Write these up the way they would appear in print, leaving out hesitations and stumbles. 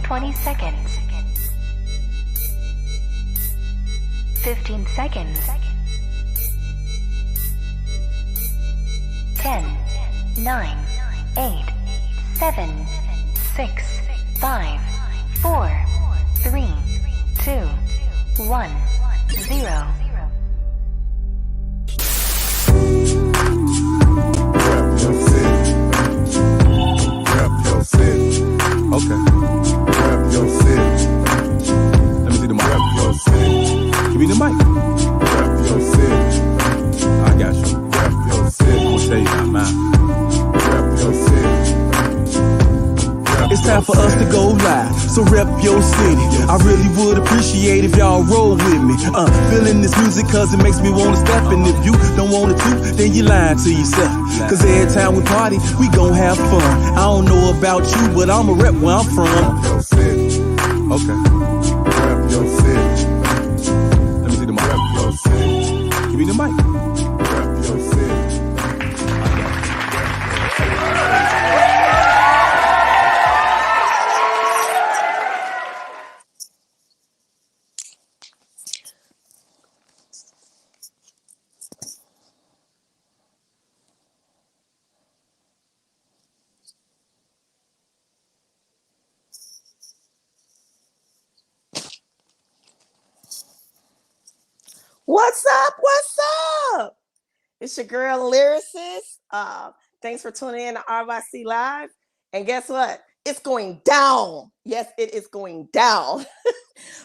20 seconds. 15 seconds. 10, 9, 8, 7, 6, 5, 4, 3, 2, 1, 0. Okay. Rep your city. Let me see the mic. Rep your city. Give me the mic. Rep your city. I got you. Rep your city. I'm gonna tell you about mine. Rep your city. It's time for us to go live, so rep your city. I really would appreciate if y'all roll with me. Feeling this music cause it makes me wanna step. And if you don't want to, then you lying to yourself. Cause every time we party, we gon' have fun. I don't know about you, but I'ma rep where I'm from. Rep your city. Okay. Rep your city. Let me see the mic. Rep your city. Give me the mic. Rep your city. What's up? What's up? It's your girl Lyricist. Thanks for tuning in to RYC Live. And guess what? It's going down. Yes, it is going down.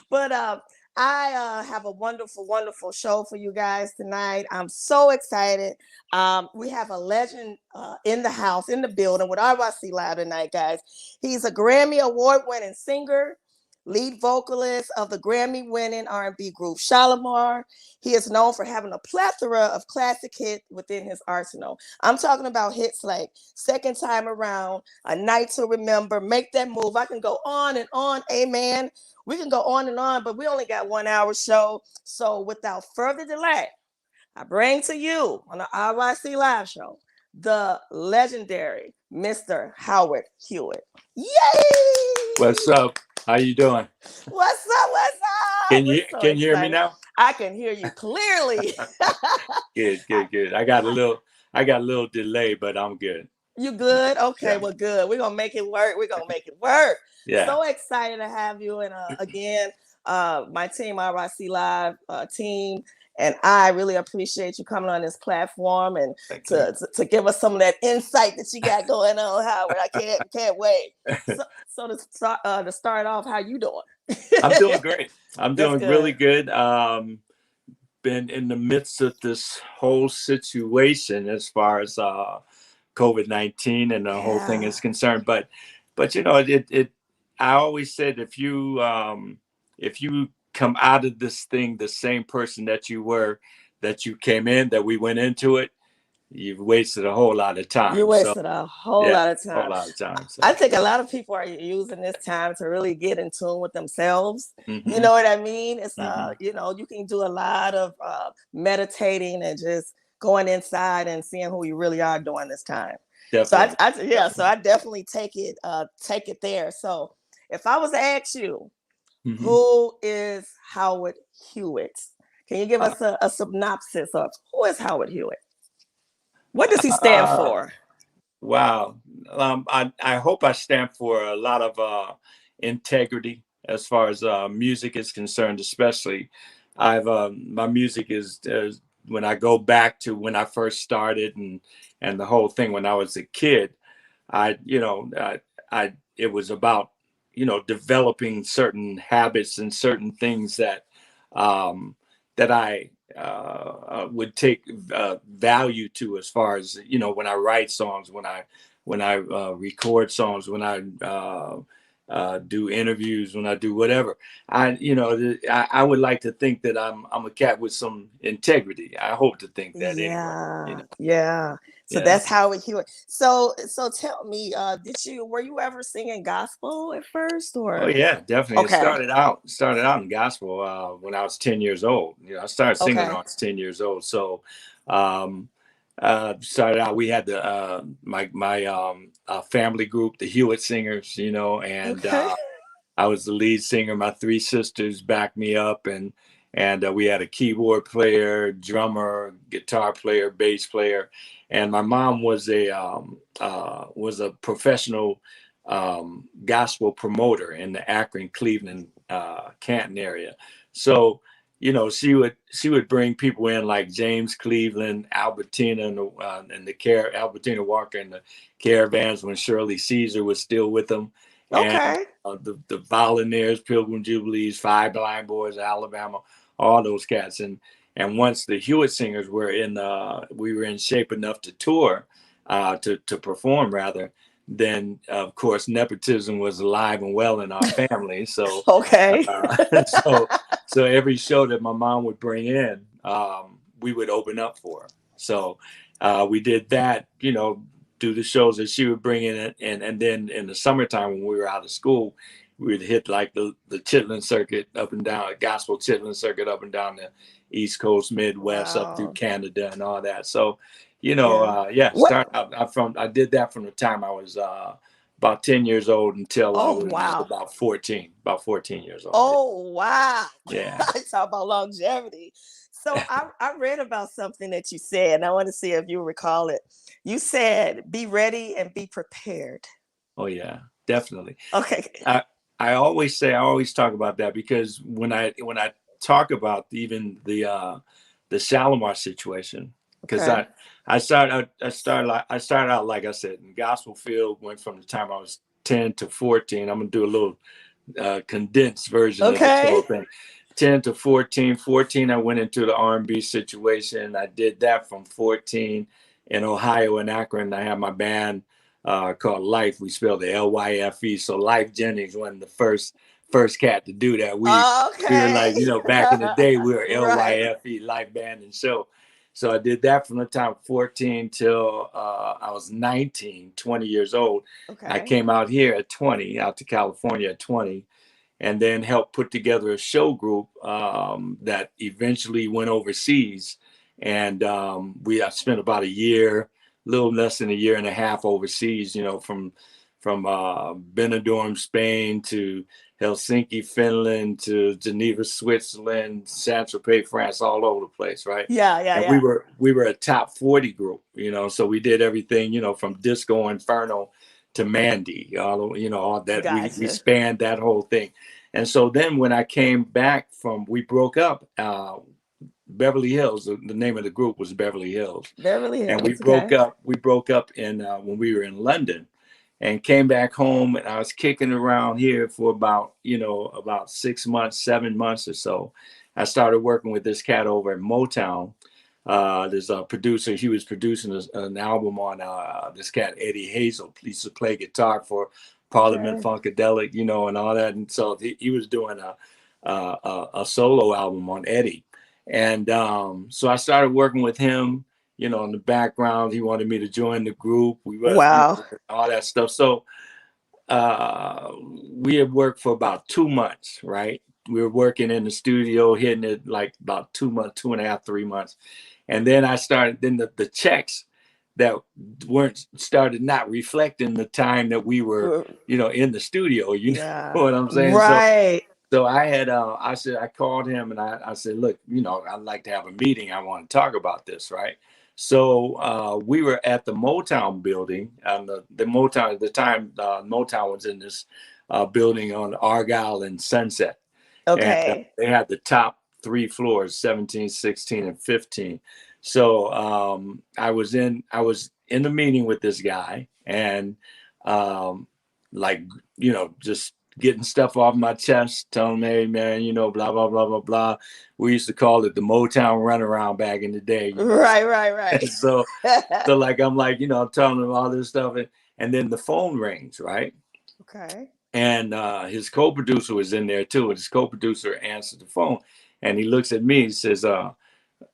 But I have a wonderful, wonderful show for you guys tonight. I'm so excited. We have a legend in the house, in the building with RYC Live tonight, guys. He's a Grammy Award-winning singer, lead vocalist of the Grammy-winning R&B group Shalimar. He is known for having a plethora of classic hits within his arsenal. I'm talking about hits like Second Time Around, A Night to Remember, Make That Move. I can go on and on, amen. We can go on and on, but we only got 1 hour show. So without further delay, I bring to you on the RYC Live show, the legendary Mr. Howard Hewitt. Yay! What's up? How you doing? What's up? What's up? Can you hear me now? I can hear you clearly. Good. I got a little delay, but I'm good. You good? Okay, Yeah. well, good. We're gonna make it work. Yeah. So excited to have you. And again, my team, RYC Live team, and I really appreciate you coming on this platform and to give us some of that insight that you got going on, Howard. I can't wait. So to start off, how you doing? I'm doing great. I'm doing good. really good. Been in the midst of this whole situation as far as COVID-19 and the whole thing is concerned. But you know, I always said if you come out of this thing the same person that you were, that you came in, that we went into it, you've wasted a whole lot of time. You wasted a whole lot of time. So. I think a lot of people are using this time to really get in tune with themselves. Mm-hmm. You know what I mean? It's Mm-hmm. you know, you can do a lot of meditating and just going inside and seeing who you really are during this time. Definitely. So I definitely take it there. So if I was to ask you, Mm-hmm. who is Howard Hewitt? Can you give us a synopsis of who is Howard Hewitt? What does he stand for? Wow. I hope I stand for a lot of integrity as far as music is concerned, especially. My music is when I go back to when I first started and the whole thing when I was a kid, it was about, developing certain habits and certain things that I would take value to, as far as, when I write songs, when I record songs, when I do interviews, when I do whatever. I would like to think that I'm a cat with some integrity. I hope to think that. Anyway, Yeah. So that's Howard Hewitt. So tell me, were you ever singing gospel at first, or? Oh yeah, definitely. Okay. It started out in gospel when I was 10 years old. I started singing when I was 10 years old. So started out, we had my family group, the Hewitt Singers, and I was the lead singer. My three sisters backed me up, and we had a keyboard player, drummer, guitar player, bass player, and my mom was a professional gospel promoter in the Akron, Cleveland, Canton area. So, you know, she would bring people in like James Cleveland, Albertina, and Albertina Walker and the Caravans when Shirley Caesar was still with them, and Okay. the Volunteers, Pilgrim Jubilees, Five Blind Boys, Alabama, all those cats. And once the Hewitt singers were we were in shape enough to tour, to perform rather, then of course nepotism was alive and well in our family. So Okay. so every show that my mom would bring in, we would open up for her. So we did that, you know, do the shows that she would bring in, and then in the summertime when we were out of school, we would hit like the Chitlin circuit up and down, gospel Chitlin circuit up and down the East Coast, Midwest, up through Wow. Canada and all that. So, you know, What? I did that from the time I was about 10 years old until I Oh, was wow. about 14 years old. Oh, wow. Yeah. I talk about longevity. So I read about something that you said, and I want to see if you recall it. You said, be ready and be prepared. Oh, yeah, definitely. Okay. I always talk about that because when I talk about even the Shalimar situation, because Okay. I started out, like I said, in gospel field, went from the time I was 10 to 14. I'm gonna do a little condensed version of this whole thing. 10 to 14. 14, I went into the R&B situation. I did that from 14 in Ohio and Akron. I had my band called Life. We spelled the Lyfe. So Life Jennings wasn't the first cat to do that. We were like, you know, back in the day, we were Lyfe, Life Band and Show. So I did that from the time 14 till I was 19, 20 years old. Okay. I came out here at 20, out to California at 20, and then helped put together a show group that eventually went overseas. And I spent about a year, little less than a year and a half overseas, you know, from Benidorm, Spain to Helsinki, Finland to Geneva, Switzerland, Saint-Tropez, France, all over the place, right? And we were a top 40 group, you know, so we did everything, you know, from Disco Inferno to Mandy, all that. Gotcha. We spanned that whole thing. And so then when I came back we broke up, Beverly Hills, the name of the group was Beverly Hills. Beverly Hills. And we broke up in when we were in London, and came back home, and I was kicking around here for about 6 months, 7 months or so. I started working with this cat over at Motown. There's a producer, he was producing an album on this cat, Eddie Hazel. He used to play guitar for Parliament Funkadelic, you know, and all that. And so he was doing a solo album on Eddie. And so I started working with him, you know, in the background. He wanted me to join the group. All that stuff. So we had worked for about 2 months, right? We were working in the studio, hitting it like about 2 months, 2.5, 3 months. And then the checks that started not reflecting the time that we were, you know, in the studio, you know what I'm saying? Right. So I had, I called him and I said, look, you know, I'd like to have a meeting. I want to talk about this, right? So we were at the Motown building, and the Motown at the time, Motown was in this building on Argyle and Sunset. Okay. And they had the top 3 floors, 17, 16, and 15. So I was in the meeting with this guy, and like, you know, just getting stuff off my chest, telling him, hey man, you know, blah blah blah blah blah. We used to call it the Motown runaround back in the day. You know? Right. So like I'm like, you know, telling him all this stuff, and then the phone rings, right? Okay. And his co-producer was in there too, and his co-producer answered the phone, and he looks at me, he says,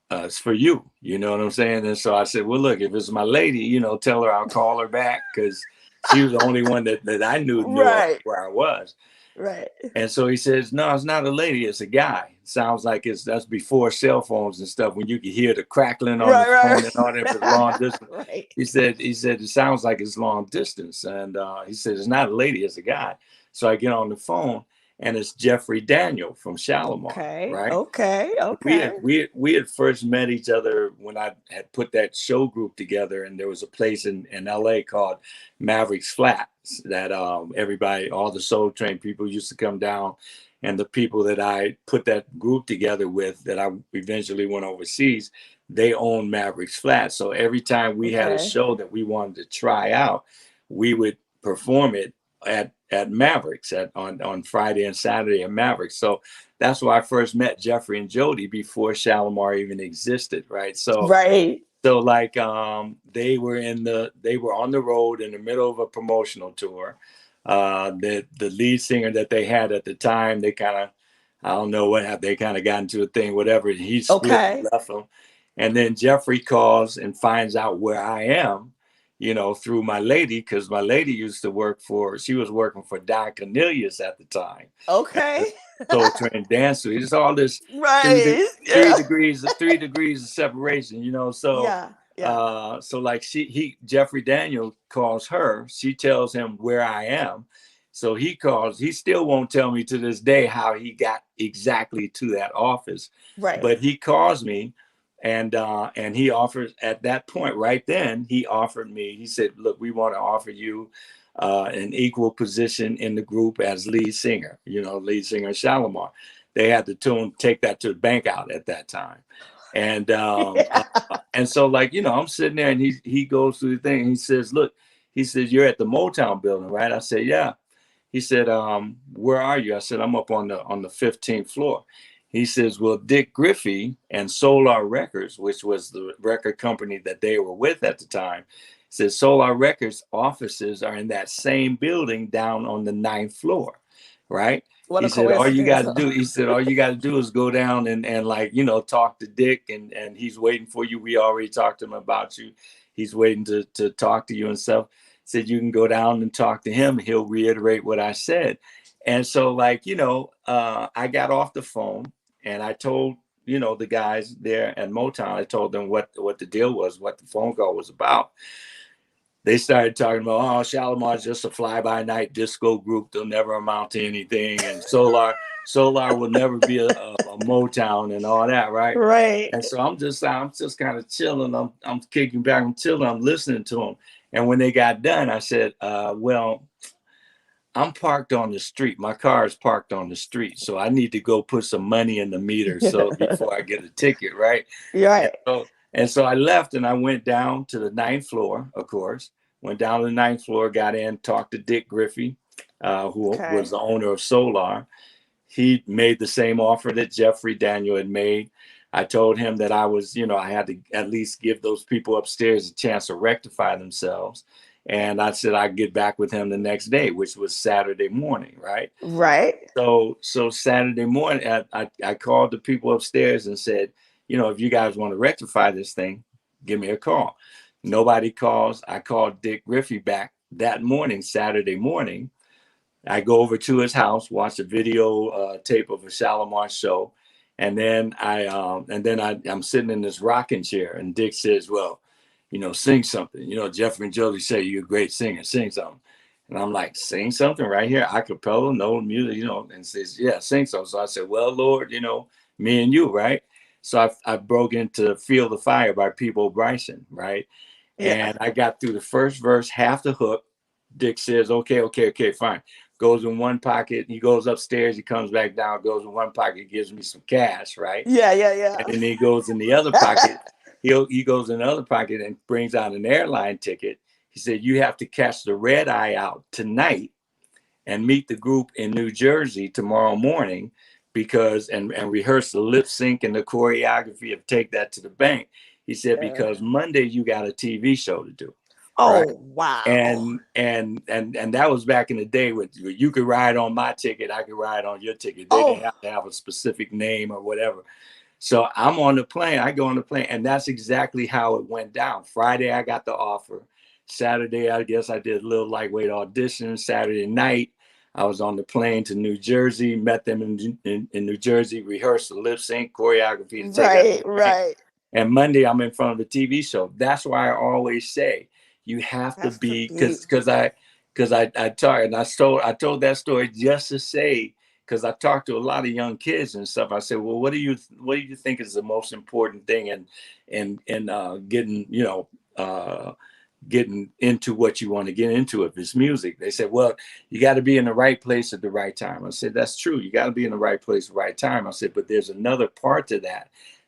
it's for you, you know what I'm saying? And so I said, well, look, if it's my lady, you know, tell her I'll call her back, because she was the only one that I knew where I was. Right. And so he says, no, it's not a lady, it's a guy. Sounds like that's before cell phones and stuff, when you could hear the crackling on the phone and all that for long distance. He said, it sounds like it's long distance. And he said, it's not a lady, it's a guy. So I get on the phone, and it's Jeffrey Daniel from Shalimar, Okay. right? Okay. We Okay. had we had first met each other when I had put that show group together, and there was a place in LA called Mavericks Flats that everybody, all the Soul Train people used to come down, and the people that I put that group together with, that I eventually went overseas, they owned Mavericks Flats. So every time we had a Okay. show that we wanted to try out, we would perform it at Mavericks on Friday and Saturday at Mavericks. So that's where I first met Jeffrey and Jody before Shalimar even existed, right? So Right. like they were on the road in the middle of a promotional tour. The lead singer that they had at the time, they kind of, I don't know what, they kind of got into a thing, whatever. He split and Okay. left them. And then Jeffrey calls and finds out where I am, through my lady, because my lady used to she was working for Don Cornelius at the time. Okay. Soul Train dancer. It's all this Right. three Yeah. degrees of separation, So Yeah. Yeah. so like Jeffrey Daniel calls her, she tells him where I am. So he calls, he still won't tell me to this day how he got exactly to that office. Right. But he calls me, and he offers, at that point right then, he offered me, he said, look, we want to offer you an equal position in the group as lead singer, lead singer Shalimar. They had to take that to the bank out at that time. And Yeah. and so, like, I'm sitting there, and he goes through the thing, and he says, look, he says, you're at the Motown building, right? I said, yeah. He said, where are you? I said, I'm up on the 15th floor. He says, well, Dick Griffey and Solar Records, which was the record company that they were with at the time, says Solar Records offices are in that same building down on the 9th floor, right? What He a said, all you got coincidence. to do, is go down and like, talk to Dick, and he's waiting for you. We already talked to him about you. He's waiting to talk to you and stuff. Said, you can go down and talk to him. He'll reiterate what I said. And so, like, I got off the phone, and I told, the guys there at Motown, I told them what the deal was, what the phone call was about. They started talking about, Shalimar's just a fly-by-night disco group. They'll never amount to anything. And Solar will never be a Motown and all that, right? Right. And so I'm just kind of chilling. I'm kicking back and chilling. I'm listening to them. And when they got done, I said, well, I'm parked on the street. My car is parked on the street. So I need to go put some money in the meter before I get a ticket, right? Right. And so I left, and I went down to the 9th floor, of course. Went down to the 9th floor, got in, talked to Dick Griffey, who was the owner of Solar. He made the same offer that Jeffrey Daniel had made. I told him that I was, I had to at least give those people upstairs a chance to rectify themselves. And I said I'd get back with him the next day, which was Saturday morning, right? Right. So Saturday morning, I called the people upstairs and said, if you guys want to rectify this thing, give me a call. Nobody calls. I called Dick Griffey back that morning, Saturday morning. I go over to his house, watch a video tape of a Shalimar show, and then I'm sitting in this rocking chair, and Dick says, well, sing something. Jeffrey and Jody say you're a great singer, sing something. And I'm like, sing something right here, a cappella, no music, and says, yeah, sing something. So I said, well, Lord, me and you, right? So I broke into Feel the Fire by Peabo Bryson, right? Yeah. And I got through the first verse, half the hook. Dick says, okay, fine. Goes in one pocket. He goes upstairs. He comes back down, goes in one pocket, gives me some cash, right? Yeah. And then he goes in the other pocket. He goes in the other pocket and brings out an airline ticket. He said, you have to catch the red eye out tonight and meet the group in New Jersey tomorrow morning, because and rehearse the lip sync and the choreography of Take That to the Bank. He said, because Monday you got a TV show to do. Oh, right? wow. And that was back in the day when you could ride on my ticket, I could ride on your ticket. They didn't have to have a specific name or whatever. So I'm on the plane. I go on the plane, and that's exactly how it went down. Friday, I got the offer. Saturday, I guess I did a little lightweight audition. Saturday night, I was on the plane to New Jersey, met them in New Jersey, rehearsed the lip sync choreography. Right. And Monday, I'm in front of the TV show. That's why I always say you have to be, because because I told that story just to say, because I talked to a lot of young kids and stuff. I said, well, what do you think is the most important thing in getting, getting into what you want to get into, if it's music? They said, well, you got to be in the right place at the right time. I said, that's true. You got to be in the right place at the right time. I said, but there's another part to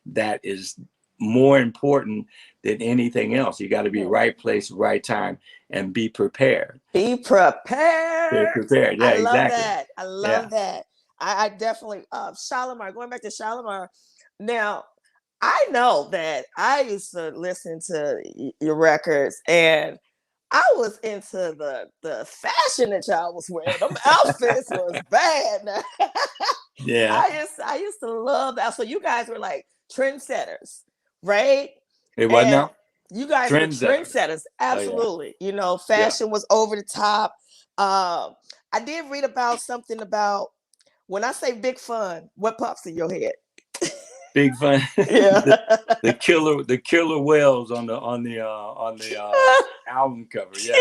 that is more important than anything else. You got to be right place, right time, and be prepared. Be prepared. Be prepared. Yeah, I love exactly. that. I love that. I definitely, Shalimar, going back to Shalimar. Now, I know that I used to listen to your records, and I was into the fashion that y'all was wearing. Them outfits was bad. Yeah. I used to love that. So you guys were like trendsetters, right? It was now. You guys were trendsetters. Absolutely. Oh, yeah. Fashion was over the top. I did read about something about, when I say Big Fun, what pops in your head? Big Fun. Yeah. the killer whales on the album cover. Yeah.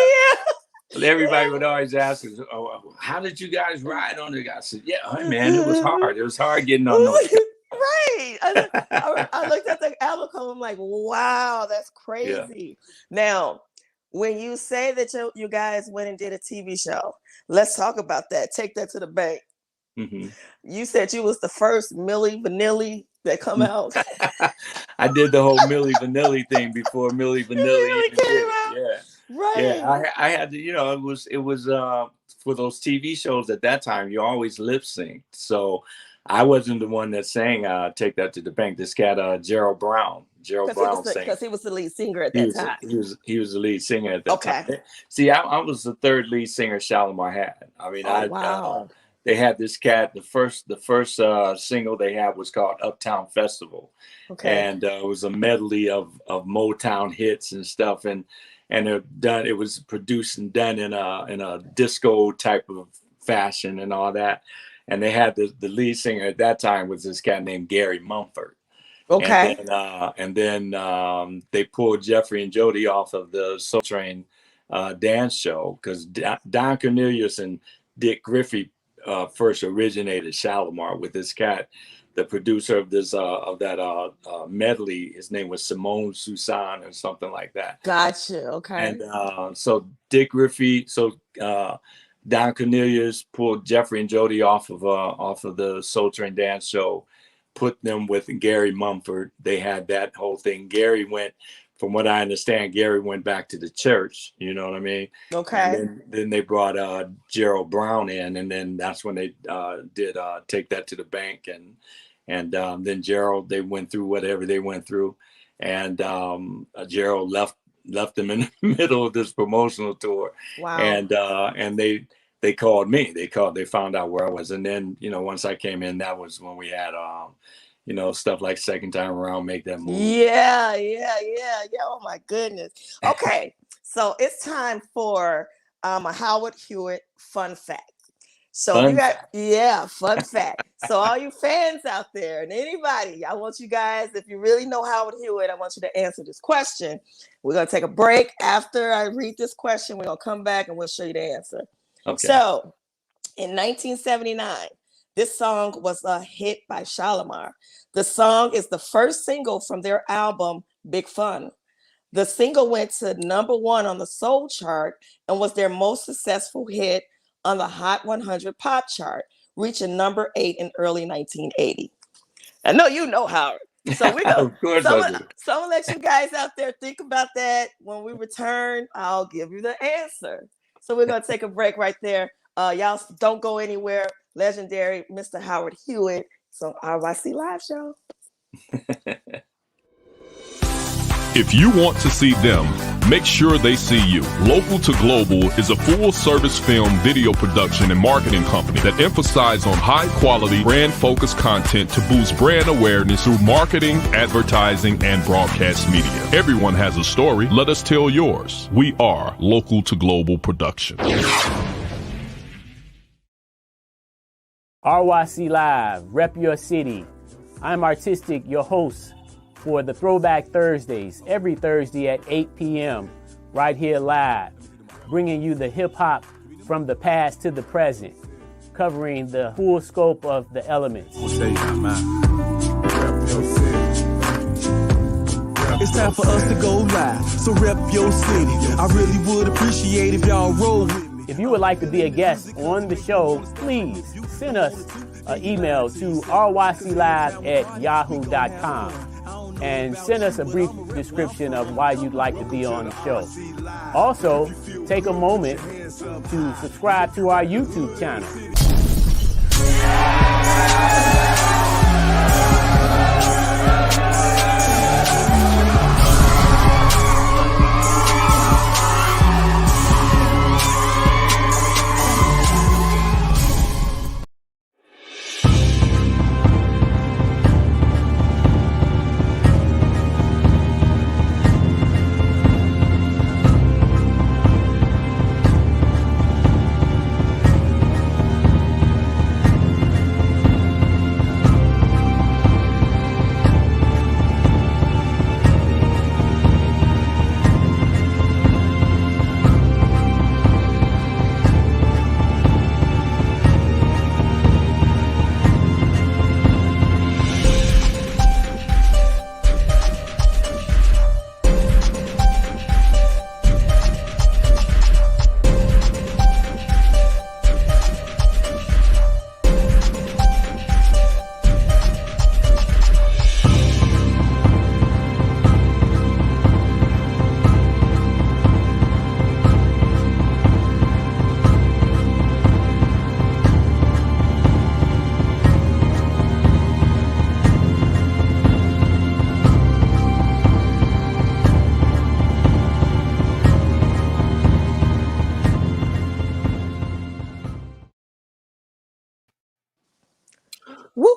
Everybody would always ask us, oh, how did you guys ride on it? I said, yeah, man, it was hard. It was hard getting on those. Right. I looked at the album cover. I'm like, wow, that's crazy. Yeah. Now, when you say that you guys went and did a TV show, let's talk about that. Take that to the bank. Mm-hmm. You said you was the first Milli Vanilli that come out. I did the whole Milli Vanilli thing before Milli Vanilli even came out. Yeah. Right. Yeah. I had to, it was for those TV shows at that time, you always lip synced. So I wasn't the one that sang Take That to the Bank. This cat, Gerald Brown. Because he was the lead singer at that time. He was the lead singer at that time. See, I was the third lead singer Shalimar had. I mean, wow. They had this cat. The first single they had was called Uptown Festival, and it was a medley of Motown hits and stuff. And it was produced and done in a disco type of fashion and all that. And they had the lead singer at that time was this cat named Gary Mumford. Okay. And then they pulled Jeffrey and Jody off of the Soul Train dance show, because Don Cornelius and Dick Griffey first originated Shalimar with this cat. The producer of this that medley, his name was Simone Susan or something like that. Gotcha. Okay. And so Dick Griffey, Don Cornelius pulled Jeffrey and Jody off of the Soul Train dance show, put them with Gary Mumford. They had that whole thing. Gary went, from what I understand, Went back to the church. You know what I mean? Okay. And then they brought Gerald Brown in, and then that's when they did Take That to the Bank, and then Gerald, they went through whatever they went through, and Gerald left them in the middle of this promotional tour. Wow. And they called me. They found out where I was, and then once I came in, that was when we had stuff like Second Time Around, Make That Move. Yeah. Oh my goodness. Okay, so it's time for a Howard Hewitt fun fact. So fun fact. So all you fans out there and anybody, I want you guys, if you really know Howard Hewitt, I want you to answer this question. We're gonna take a break after I read this question. We're gonna come back and we'll show you the answer. Okay. So in 1979, this song was a hit by Shalimar. The song is the first single from their album, Big Fun. The single went to #1 on the Soul chart and was their most successful hit on the Hot 100 pop chart, reaching #8 in early 1980. I know you know Howard. So we're gonna, of course so I'm gonna let you guys out there think about that. When we return, I'll give you the answer. So we're gonna take a break right there. Y'all don't go anywhere. Legendary Mr. Howard Hewitt. So RYC Live Show. If you want to see them, make sure they see you. Local to Global is a full-service film, video production, and marketing company that emphasizes on high-quality, brand-focused content to boost brand awareness through marketing, advertising, and broadcast media. Everyone has a story. Let us tell yours. We are Local to Global Production. RYC Live, rep your city. I'm Artistic, your host for the Throwback Thursdays, every Thursday at 8 p.m. right here live, bringing you the hip-hop from the past to the present, covering the full scope of the elements. I'll tell you now, man. Rep your city. It's time for us to go live, so rep your city. I really would appreciate if y'all roll with me. If you would like to be a guest on the show, please send us an email to ryclive@yahoo.com and send us a brief description of why you'd like to be on the show. Also, take a moment to subscribe to our YouTube channel.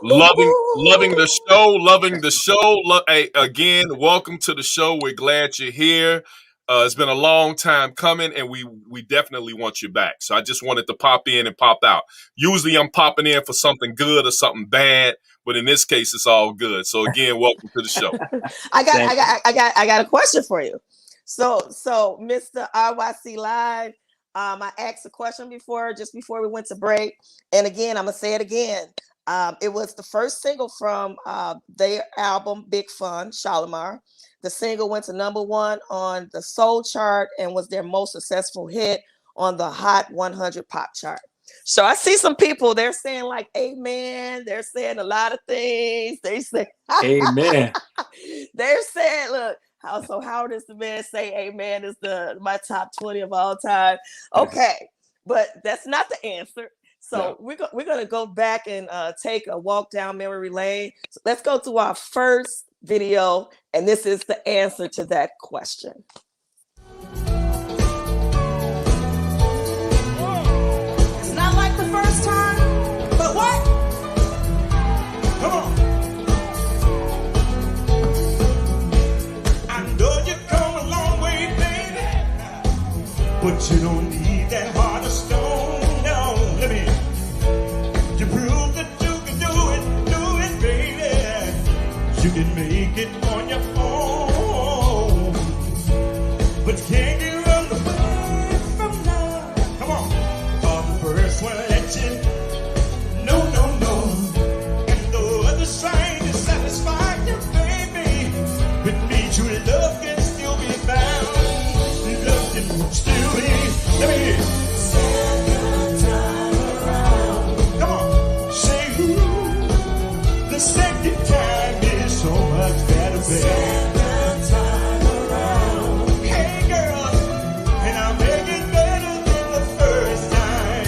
Loving the show. Hey, again, welcome to the show. We're glad you're here. It's been a long time coming, and we definitely want you back. So I just wanted to pop in and pop out. Usually I'm popping in for something good or something bad, but in this case, it's all good. So again, welcome to the show. I got a question for you. So Mr. RYC Live, I asked a question before we went to break, and again, I'm gonna say it again. It was the first single from their album Big Fun, Shalimar. The single went to #1 on the Soul chart and was their most successful hit on the Hot 100 pop chart. So I see some people, they're saying like amen. They're saying a lot of things. They say amen. They're saying, look, so Howard is the man, say amen is my top 20 of all time. Okay, but that's not the answer. So we're going to go back and take a walk down memory lane. So let's go to our first video, and this is the answer to that question. It's not like the first time, but what? Come on. I know you've come a long way, baby, but you don't need that heart of stone. No, let me. You prove that you can do it, baby. You can make it on your own, but you can't get run away from love. Come on, the first one let you no, and the other side is satisfied you, baby. With me, true love can still be found. Love can still be. Let me hear it. Second time is so much better, baby. Second time around. Hey, girl, and I'll make it better than the first time.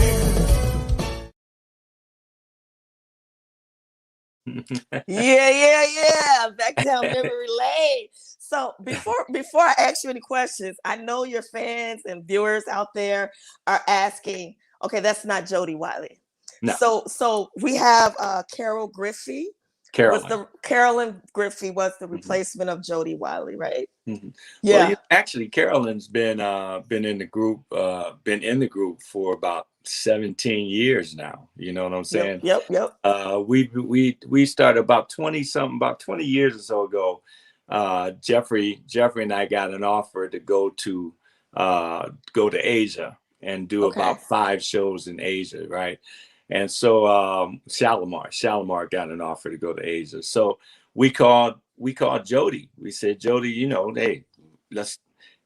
Yeah. Back down memory lane. So before I ask you any questions, I know your fans and viewers out there are asking, okay, that's not Jody Wiley. No. So we have Carol Griffey. Carolyn Griffey was the replacement of Jody Wiley, right? Mm-hmm. Yeah. Well, actually, Carolyn's been in the group for about 17 years now. You know what I'm saying? Yep. We started about 20 years or so ago. Jeffrey and I got an offer to go to Asia, and do Okay. about 5 shows in Asia, right? And so Shalimar got an offer to go to Asia. So we called Jody. We said, Jody, you know, hey, let's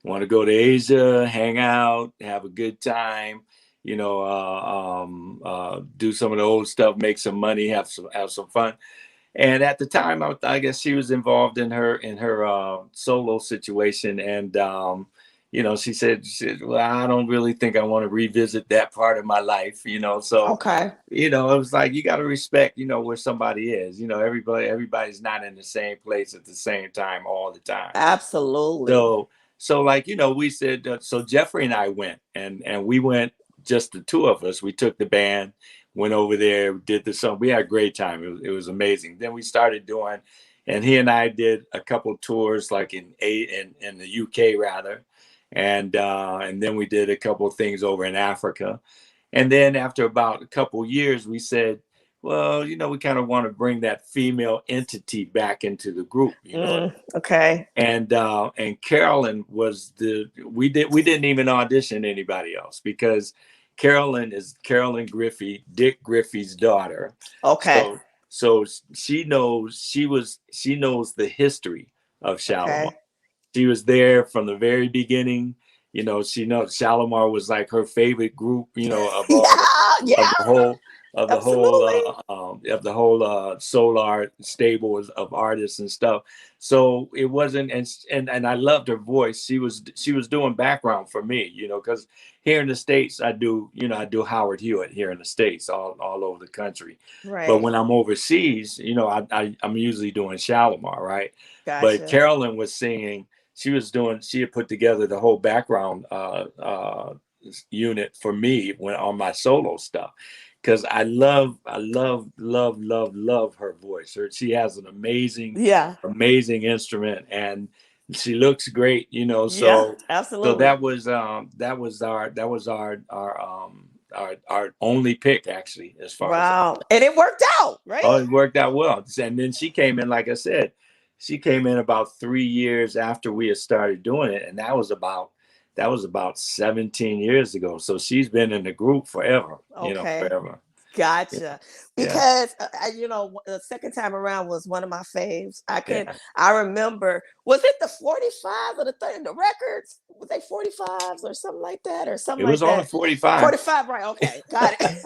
want to go to Asia, hang out, have a good time, you know, do some of the old stuff, make some money, have some fun. And at the time, I guess she was involved in her solo situation, and you know, she said, well, I don't really think I want to revisit that part of my life, you know. So, Okay. you know, it was like you got to respect, you know, where somebody is. You know, everybody's not in the same place at the same time all the time. Absolutely. So like, you know, we said, so Jeffrey and I went, and we went, just the two of us. We took the band, went over there, did the song. We had a great time. It was amazing. Then we started doing, and he and I did a couple tours, like in the UK rather, and then we did a couple of things over in Africa. And then after about a couple of years, we said, well, you know, we kind of want to bring that female entity back into the group, you know. Okay. And Carolyn was we didn't even audition anybody else, because Carolyn is Carolyn Griffey, Dick Griffey's daughter. Okay. So she knows the history of Shalimar. Okay. She was there from the very beginning. You know, she knows Shalimar was like her favorite group, you know, of the whole Solar stable of artists and stuff. So it wasn't, and I loved her voice. She was doing background for me, you know, because here in the States I do Howard Hewitt here in the States, all over the country. Right. But when I'm overseas, you know, I'm usually doing Shalimar, right? Gotcha. But Carolyn was singing. She had put together the whole background unit for me on my solo stuff, because I love her voice. She has an amazing instrument, and she looks great, you know. So yeah, absolutely. So that was our only pick, actually, as far as and it worked out, right? Oh, it worked out well. And then she came in, like I said, she came in about 3 years after we had started doing it, and that was about 17 years ago. So she's been in the group forever, you know, forever. Gotcha. Yeah. Because you know, the second time around was one of my faves. I remember, was it the 45 or the 30, the records? Was they 45s or something like that, or something like that? It was on the 45. 45, right? Okay, got it.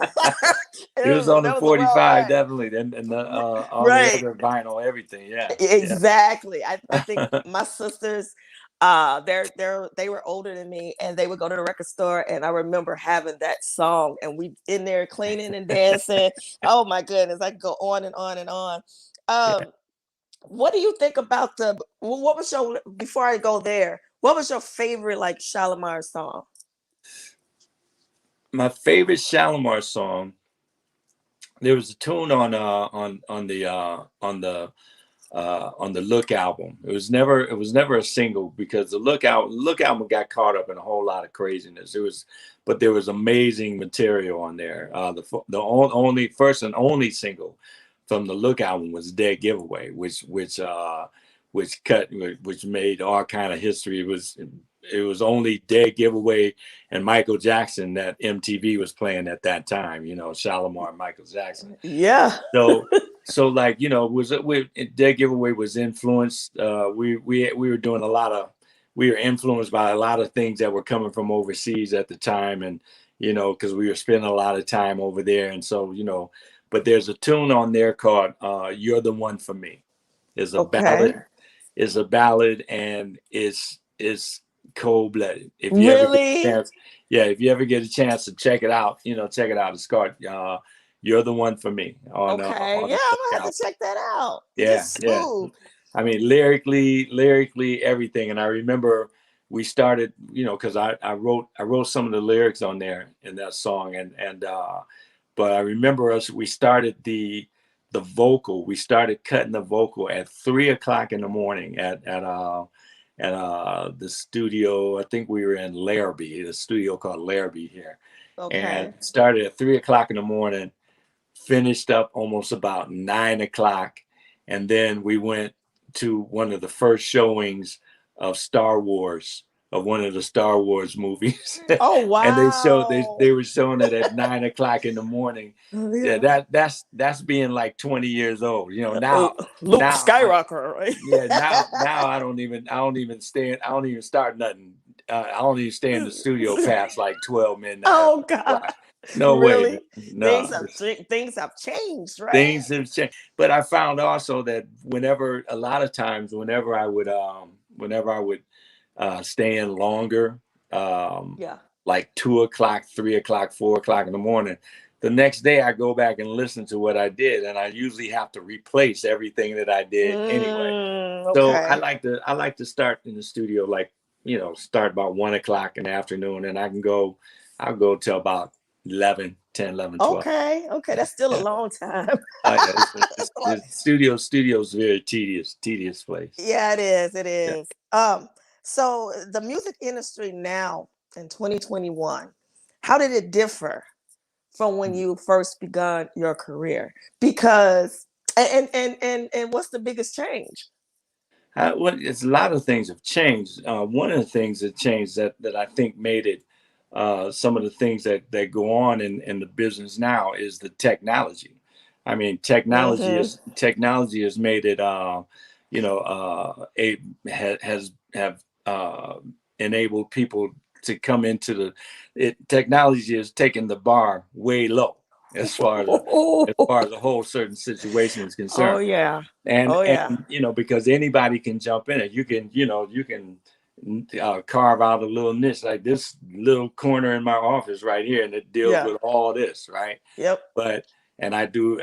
It was on the 45, definitely, and the all the other vinyl, everything. Yeah, exactly. I think my sisters, they were older than me, and they would go to the record store, and I remember having that song, and we in there cleaning and dancing. Oh my goodness, I could go on and on and on. What do you think about what was your, before I go there, what was your favorite like Shalimar song? My favorite Shalimar song, there was a tune on the Look album. It was never a single, because the Look album got caught up in a whole lot of craziness. But there was amazing material on there. The only first and only single from the Look album was Dead Giveaway, which made all kind of history. It was only Dead Giveaway and Michael Jackson that MTV was playing at that time, you know, Shalimar and Michael Jackson. Yeah. So like, you know, Dead Giveaway was influenced. We were doing we were influenced by a lot of things that were coming from overseas at the time, and you know, because we were spending a lot of time over there, and so, you know, but there's a tune on there called "You're the One for Me." It's a ballad, and it's cold-blooded. If you ever get a chance to check it out, you know, check it out. It's called "You're the One for Me." I'm gonna have to check that out. Yeah. I mean, lyrically, everything. And I remember we started, you know, because I wrote some of the lyrics on there in that song, but I remember we started the vocal. We started cutting the vocal at 3:00 in the morning at the studio. I think we were in Larrabee, the studio called Larrabee here. And started at 3:00 in the morning, finished up almost about 9:00, and then we went to one of the first showings of Star Wars of one of the Star Wars movies. Oh And wow. they were showing it at 9 o'clock in the morning. Yeah, that's being like 20 years old. You know, Luke now Skywalker, right? yeah, now I don't even start nothing. I don't even stay in the studio past like 12 midnight. Oh God. No way, man. Really? No. Things have changed, right? Things have changed. But I found also that a lot of times whenever I would stay in longer, like 2 o'clock, 3 o'clock, 4 o'clock in the morning, the next day I go back and listen to what I did, and I usually have to replace everything that I did anyway. Okay. So I like to start in the studio, like, start about 1 o'clock in the afternoon, and I'll go till about 11, 10, 11, 12. Okay. That's still a long time. Studio's very tedious place. Yeah, it is. So the music industry now in 2021, how did it differ from when you first begun your career? Because and what's the biggest change? Well, it's a lot of things have changed. One of the things that changed that I think made it some of the things that go on in the business now is the technology. I mean, technology has made it, enabled people to come into technology has taken the bar way low as far as the whole certain situation is concerned. Oh yeah. And because anybody can jump in it. You can carve out a little niche like this little corner in my office right here, and it deals with all this, right? Yep. And I do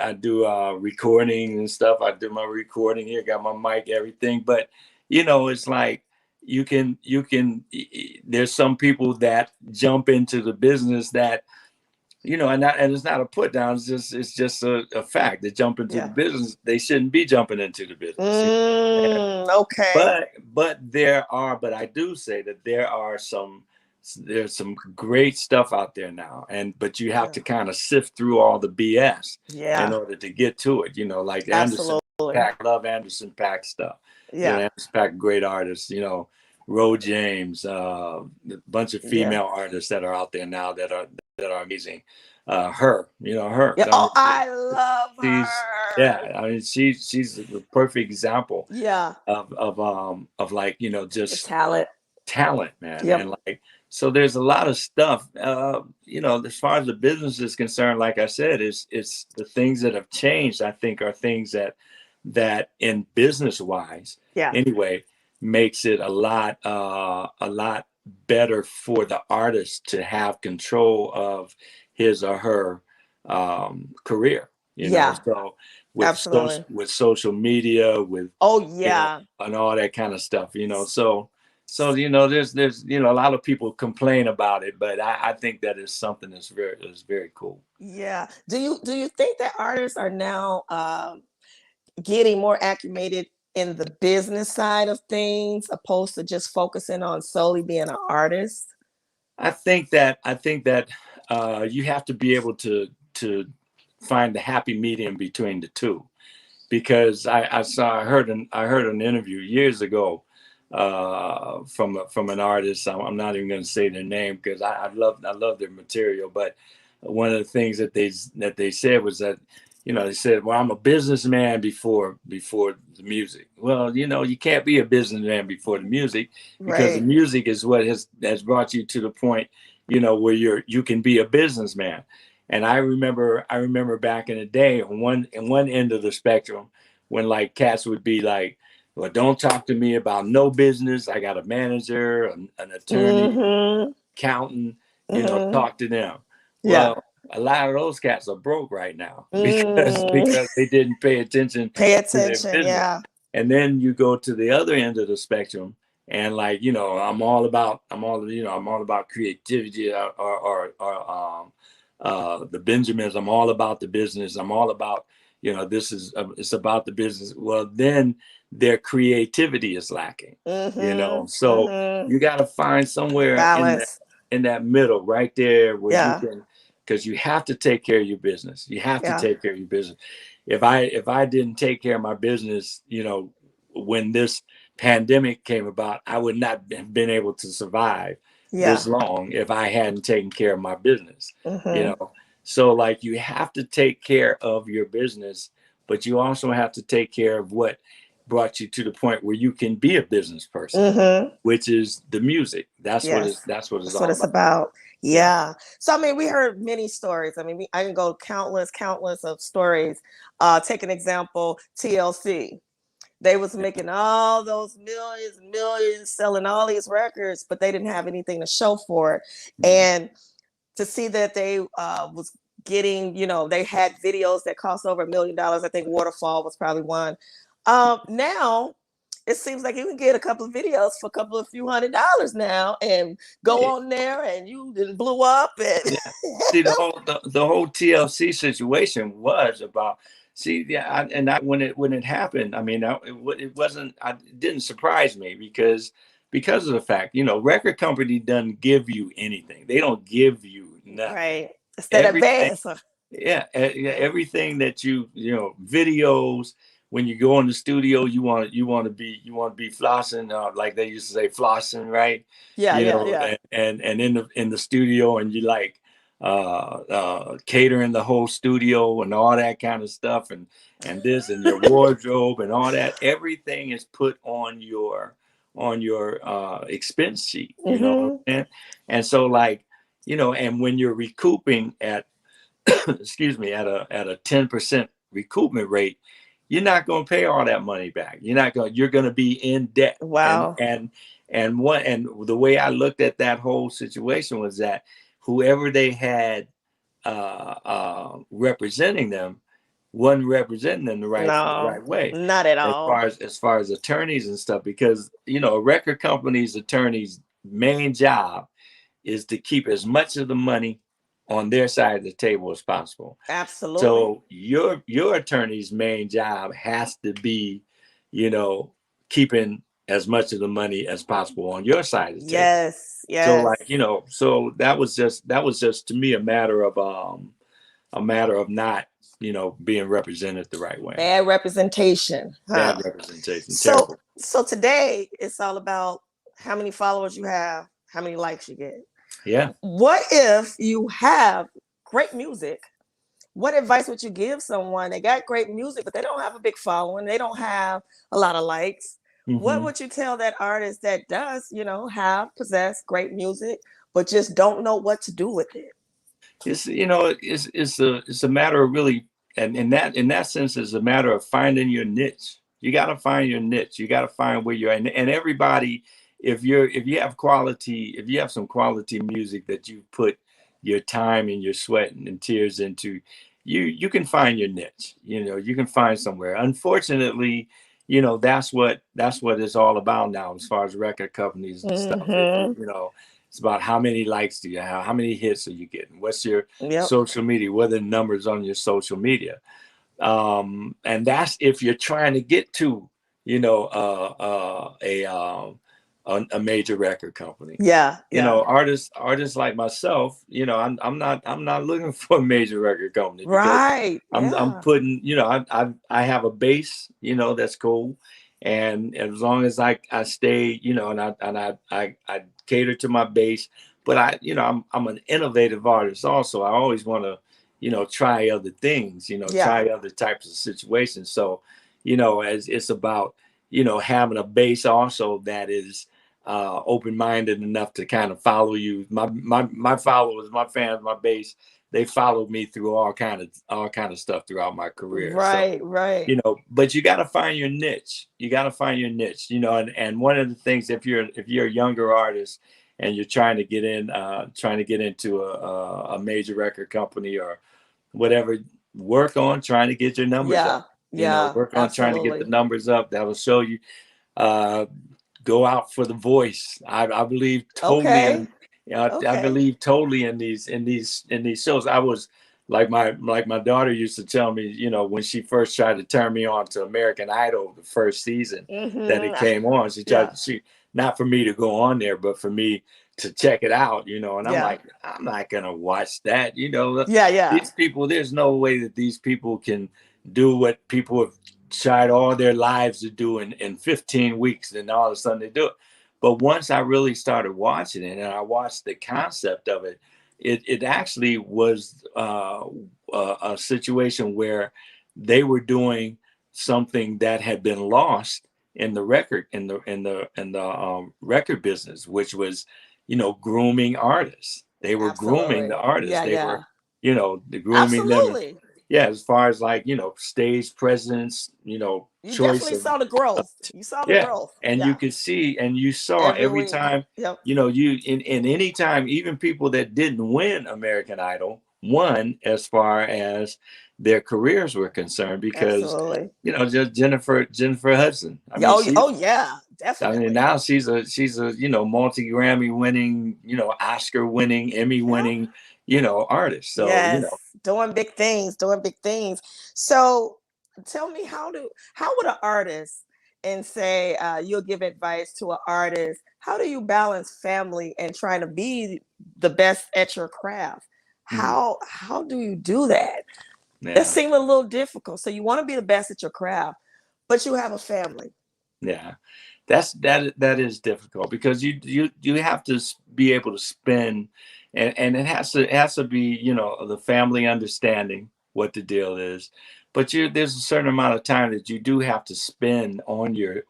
recording and stuff. I do my recording here, got my mic, everything. But it's like you can there's some people that jump into the business that and it's not a put down, it's just a fact. They jump into the business, they shouldn't be jumping into the business. Okay. But I do say that there's some great stuff out there now, but you have to kind of sift through all the BS in order to get to it. Like Anderson Paak, love Anderson Paak stuff. Anderson Paak, great artists. Ro James, a bunch of female artists that are out there now that are amazing. Her. Yeah. I love her. I mean, she's the perfect example. Yeah. Of like just the talent, man. Yep. And like, so there's a lot of stuff. As far as the business is concerned, like I said, it's the things that have changed. I think are things that in business wise, anyway, makes it a lot better for the artist to have control of his or her career. So with social media, with and all that kind of stuff. So there's a lot of people complain about it, but I think that is something that's very cool. Yeah. Do you think that artists are now getting more acclimated in the business side of things, opposed to just focusing on solely being an artist? I think that you have to be able to find the happy medium between the two, because I heard an interview years ago from an artist. I'm not even going to say their name because I love their material, but one of the things that they said was that they said, well, I'm a businessman before the music. Well, you can't be a businessman before the music, because the music is what has brought you to the point, where you can be a businessman. And I remember back in the day on one end of the spectrum, when like cats would be like, well, don't talk to me about no business. I got a manager, an attorney, accountant, talk to them. Well, a lot of those cats are broke right now because they didn't pay attention. Yeah. And then you go to the other end of the spectrum, and like, I'm all about creativity or the Benjamins. I'm all about the business. I'm all about, it's about the business. Well, then their creativity is lacking, so you got to find somewhere in that middle right there where you can, because you have to take care of your business. You have to take care of your business. If I didn't take care of my business, when this pandemic came about, I would not have been able to survive this long if I hadn't taken care of my business. You know, so like you have to take care of your business, but you also have to take care of what brought you to the point where you can be a business person, which is the music. That's what it's all about. Yeah. So I mean, we heard many stories. I mean, I can go countless of stories. Take an example, TLC. They was making all those millions and millions, selling all these records, but they didn't have anything to show for it. And to see that they was getting, you know, they had videos that cost over $1 million. I think Waterfall was probably one. Now it seems like you can get a couple of videos for a few $100s now and go on there and you blew up. And see, the whole TLC situation was about. See, when it happened, I mean, it didn't surprise me because of the fact, you know, record company doesn't give you anything. They don't give you nothing. Right. Instead of advance. Yeah, everything that you know, videos. When you go in the studio, you want to be flossing, like they used to say, flossing, right? Yeah. And in the studio, and you like catering the whole studio and all that kind of stuff, and this and your wardrobe and all that. Everything is put on your expense sheet, you know, and so like, you know, and when you're recouping at excuse me, at a 10% recoupment rate, you're not going to pay all that money back. You're going to be in debt. Wow. And the way I looked at that whole situation was that whoever they had representing them wasn't representing them the right way. Not at all. As far as attorneys and stuff, because, you know, a record company's attorney's main job is to keep as much of the money on their side of the table as possible. Absolutely. So your attorney's main job has to be, you know, keeping as much of the money as possible on your side of the table. Yes. So like, you know, so that was just to me a matter of not, you know, being represented the right way. Bad representation. Bad representation. So today it's all about how many followers you have, how many likes you get. Yeah. What if you have great music? What advice would you give someone? They got great music, but they don't have a big following. They don't have a lot of likes. What would you tell that artist that does, you know, possess great music, but just don't know what to do with it? It's, you know, it's a matter of really, and in that sense, it's a matter of finding your niche. You got to find your niche. You got to find where you're at. And everybody, if you have some quality music that you put your time and your sweat and tears into, you can find your niche. You know, you can find somewhere. Unfortunately, you know, that's what it's all about now as far as record companies and stuff. You know, it's about how many likes do you have, how many hits are you getting, what's your social media, what are the numbers on your social media, and that's if you're trying to get to, you know, a major record company. You know, artists like myself, you know, I'm not looking for a major record company. Right. I'm putting, you know, I have a base, you know, that's cool. And as long as I stay, you know, and I cater to my base, but I'm an innovative artist also. I always want to, you know, try other things, you know, try other types of situations. So, you know, as it's about, you know, having a base also that is open-minded enough to kind of follow you. My followers, my fans, my base, they followed me through all kind of stuff throughout my career. Right. You know, but you got to find your niche. You know, and one of the things, if you're a younger artist and you're trying to get into a major record company or whatever, work on trying to get your numbers up. You know, work on trying to get the numbers up. That will show you. Go out for The Voice. I believe totally. I believe totally in these shows. I was like my daughter used to tell me, you know, when she first tried to turn me on to American Idol, the first season that it came on, she tried not for me to go on there, but for me to check it out, you know. And I'm like, I'm not gonna watch that, you know. These people, there's no way that these people can do what people have tried all their lives to do in 15 weeks, and all of a sudden they do it. But once I really started watching it and I watched the concept of it, it actually was a situation where they were doing something that had been lost in the record record business, which was, grooming artists. They were grooming the artists. Yeah, they yeah. were, the grooming them. Absolutely. Yeah, as far as like, stage presence, You choice definitely of, saw the growth. You saw the yeah, growth. and Yeah. you could see, and you saw every week. time, Yep. you in any time, even people that didn't win American Idol won as far as their careers were concerned, because Absolutely. just Jennifer Hudson. I mean, Yeah, definitely. I mean, now she's a multi-Grammy winning, Oscar winning, Emmy winning, artist. So yes, doing big things. So tell me, how would an artist, and say you'll give advice to an artist, how do you balance family and trying to be the best at your craft? How do you do that? Yeah. It seemed a little difficult. So you want to be the best at your craft, but you have a family. Yeah, that is difficult, because you have to be able to spend, and it has to be, the family understanding what the deal is, but there's a certain amount of time that you do have to spend on your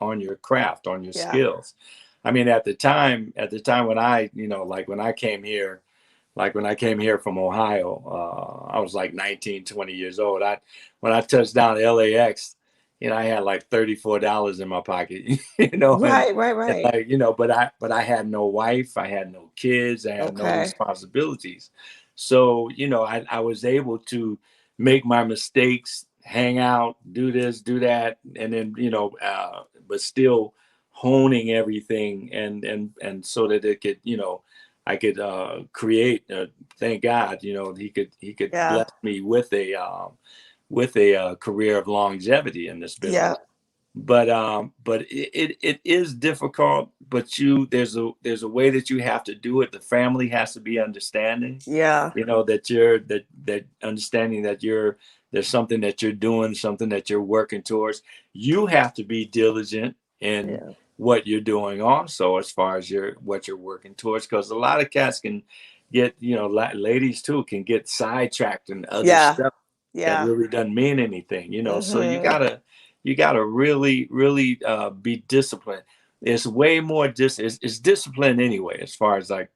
craft, on your skills. I mean, at the time when I, when I came here, from Ohio, I was like 19, 20 years old. When I touched down at LAX, I had like $34 in my pocket, Right. and like, but I had no wife, I had no kids, I had no responsibilities. So, I was able to make my mistakes, hang out, do this, do that. And then, but still honing everything, and so that it could, I could create, thank God, he could bless me with a career of longevity in this business. Yeah. But it is difficult, but there's a way that you have to do it. The family has to be understanding. Yeah. That that understanding that there's something that you're doing, something that you're working towards. You have to be diligent in what you're doing also, as far as what you're working towards, because a lot of cats can get, ladies too, can get sidetracked in other stuff that really doesn't mean anything, so you gotta really be disciplined. It's way more it's discipline anyway, as far as like,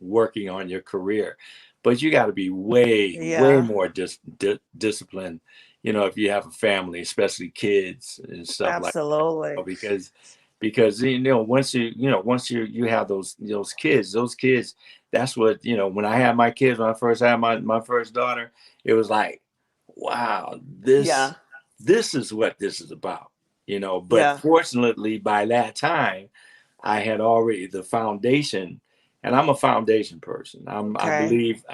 working on your career, but you got to be way more disciplined, if you have a family, especially kids and stuff. Absolutely. Like that. Because once you have those kids, that's what, when I had my kids, when I first had my first daughter, it was like, wow, this is what this is about, but fortunately by that time I had already the foundation, and I'm a foundation person. I believe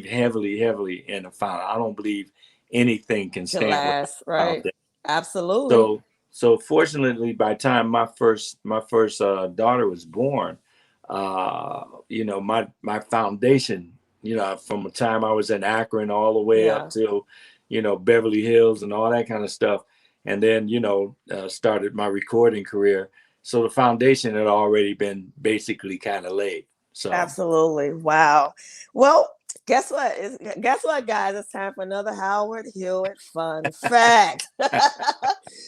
heavily in a foundation. I don't believe anything can stand last, right? Absolutely. So fortunately, by the time my first daughter was born, my foundation, from the time I was in Akron all the way up to, Beverly Hills and all that kind of stuff, and then started my recording career. So the foundation had already been basically kind of laid. So absolutely. Wow. Well, guess what, guys? It's time for another Howard Hewitt fun fact.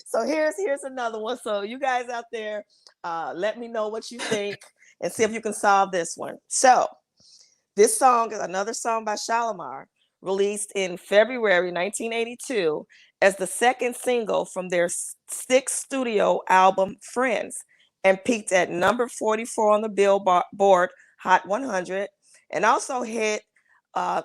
So here's another one. So you guys out there, let me know what you think and see if you can solve this one. So this song is another song by Shalimar, released in February 1982 as the second single from their sixth studio album, Friends, and peaked at number 44 on the Billboard Hot 100, and also hit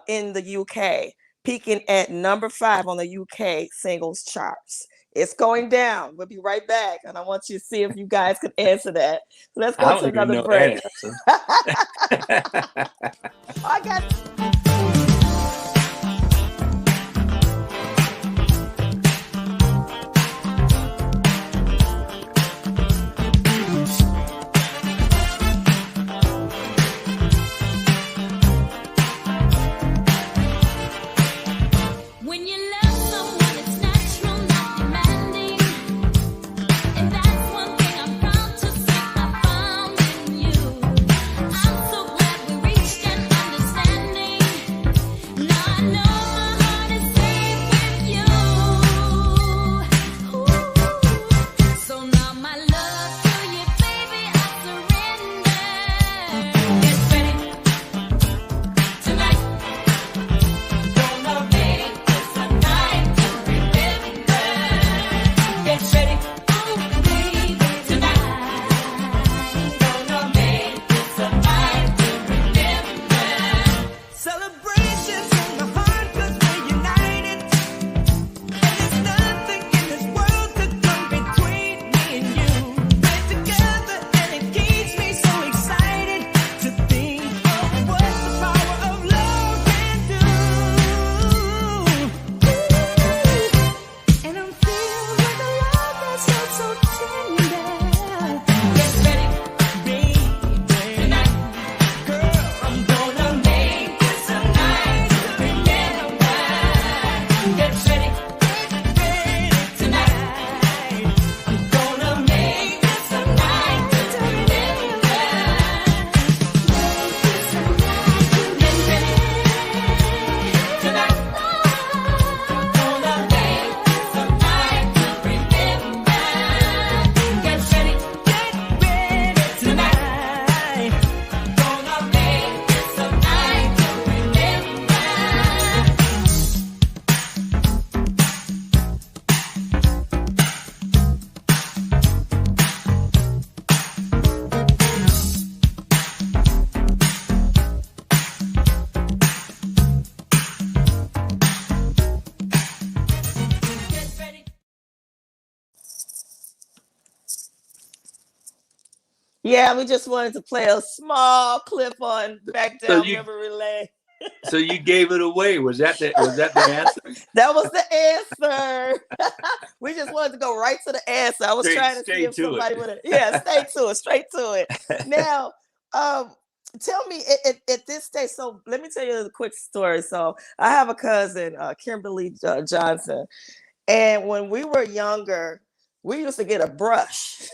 in the UK, peaking at number 5 on the UK singles charts. It's going down. We'll be right back, and I want you to see if you guys can answer that. Let's go to another break. I got. When you love someone, it's natural. Yeah, we just wanted to play a small clip on Back So Down Memory Lane. So you gave it away. Was that the answer? That was the answer. We just wanted to go right to the answer. I was trying to see if somebody would have. Yeah, stay to it, straight to it. Now, tell me at this stage. So let me tell you a quick story. So I have a cousin, Kimberly Johnson, and when we were younger, we used to get a brush.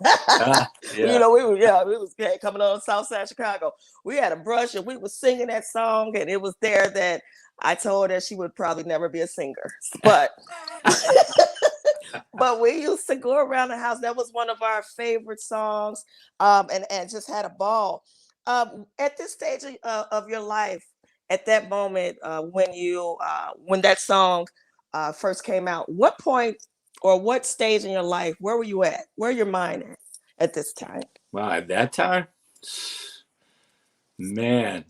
Yeah. You know, we was coming on South Side Chicago. We had a brush and we was singing that song, and it was there that I told her she would probably never be a singer, but but we used to go around the house. That was one of our favorite songs, and just had a ball. At this stage of your life, at that moment, when that song first came out, what point or what stage in your life, where were you at? Where your mind at this time? Wow, at that time, man,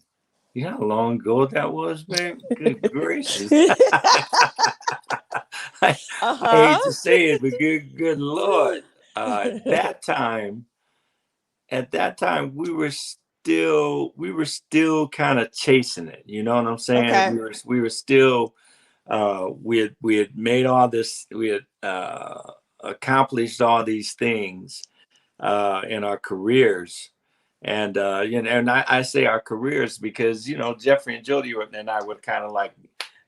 you know how long ago that was, man? Good gracious. I hate to say it, but good Lord. At that time, we were still kind of chasing it. You know what I'm saying? Okay. We were still we had made all this, we had accomplished all these things in our careers. And you know, and I say our careers because, you know, Jeffrey and Jody and I were kind of like,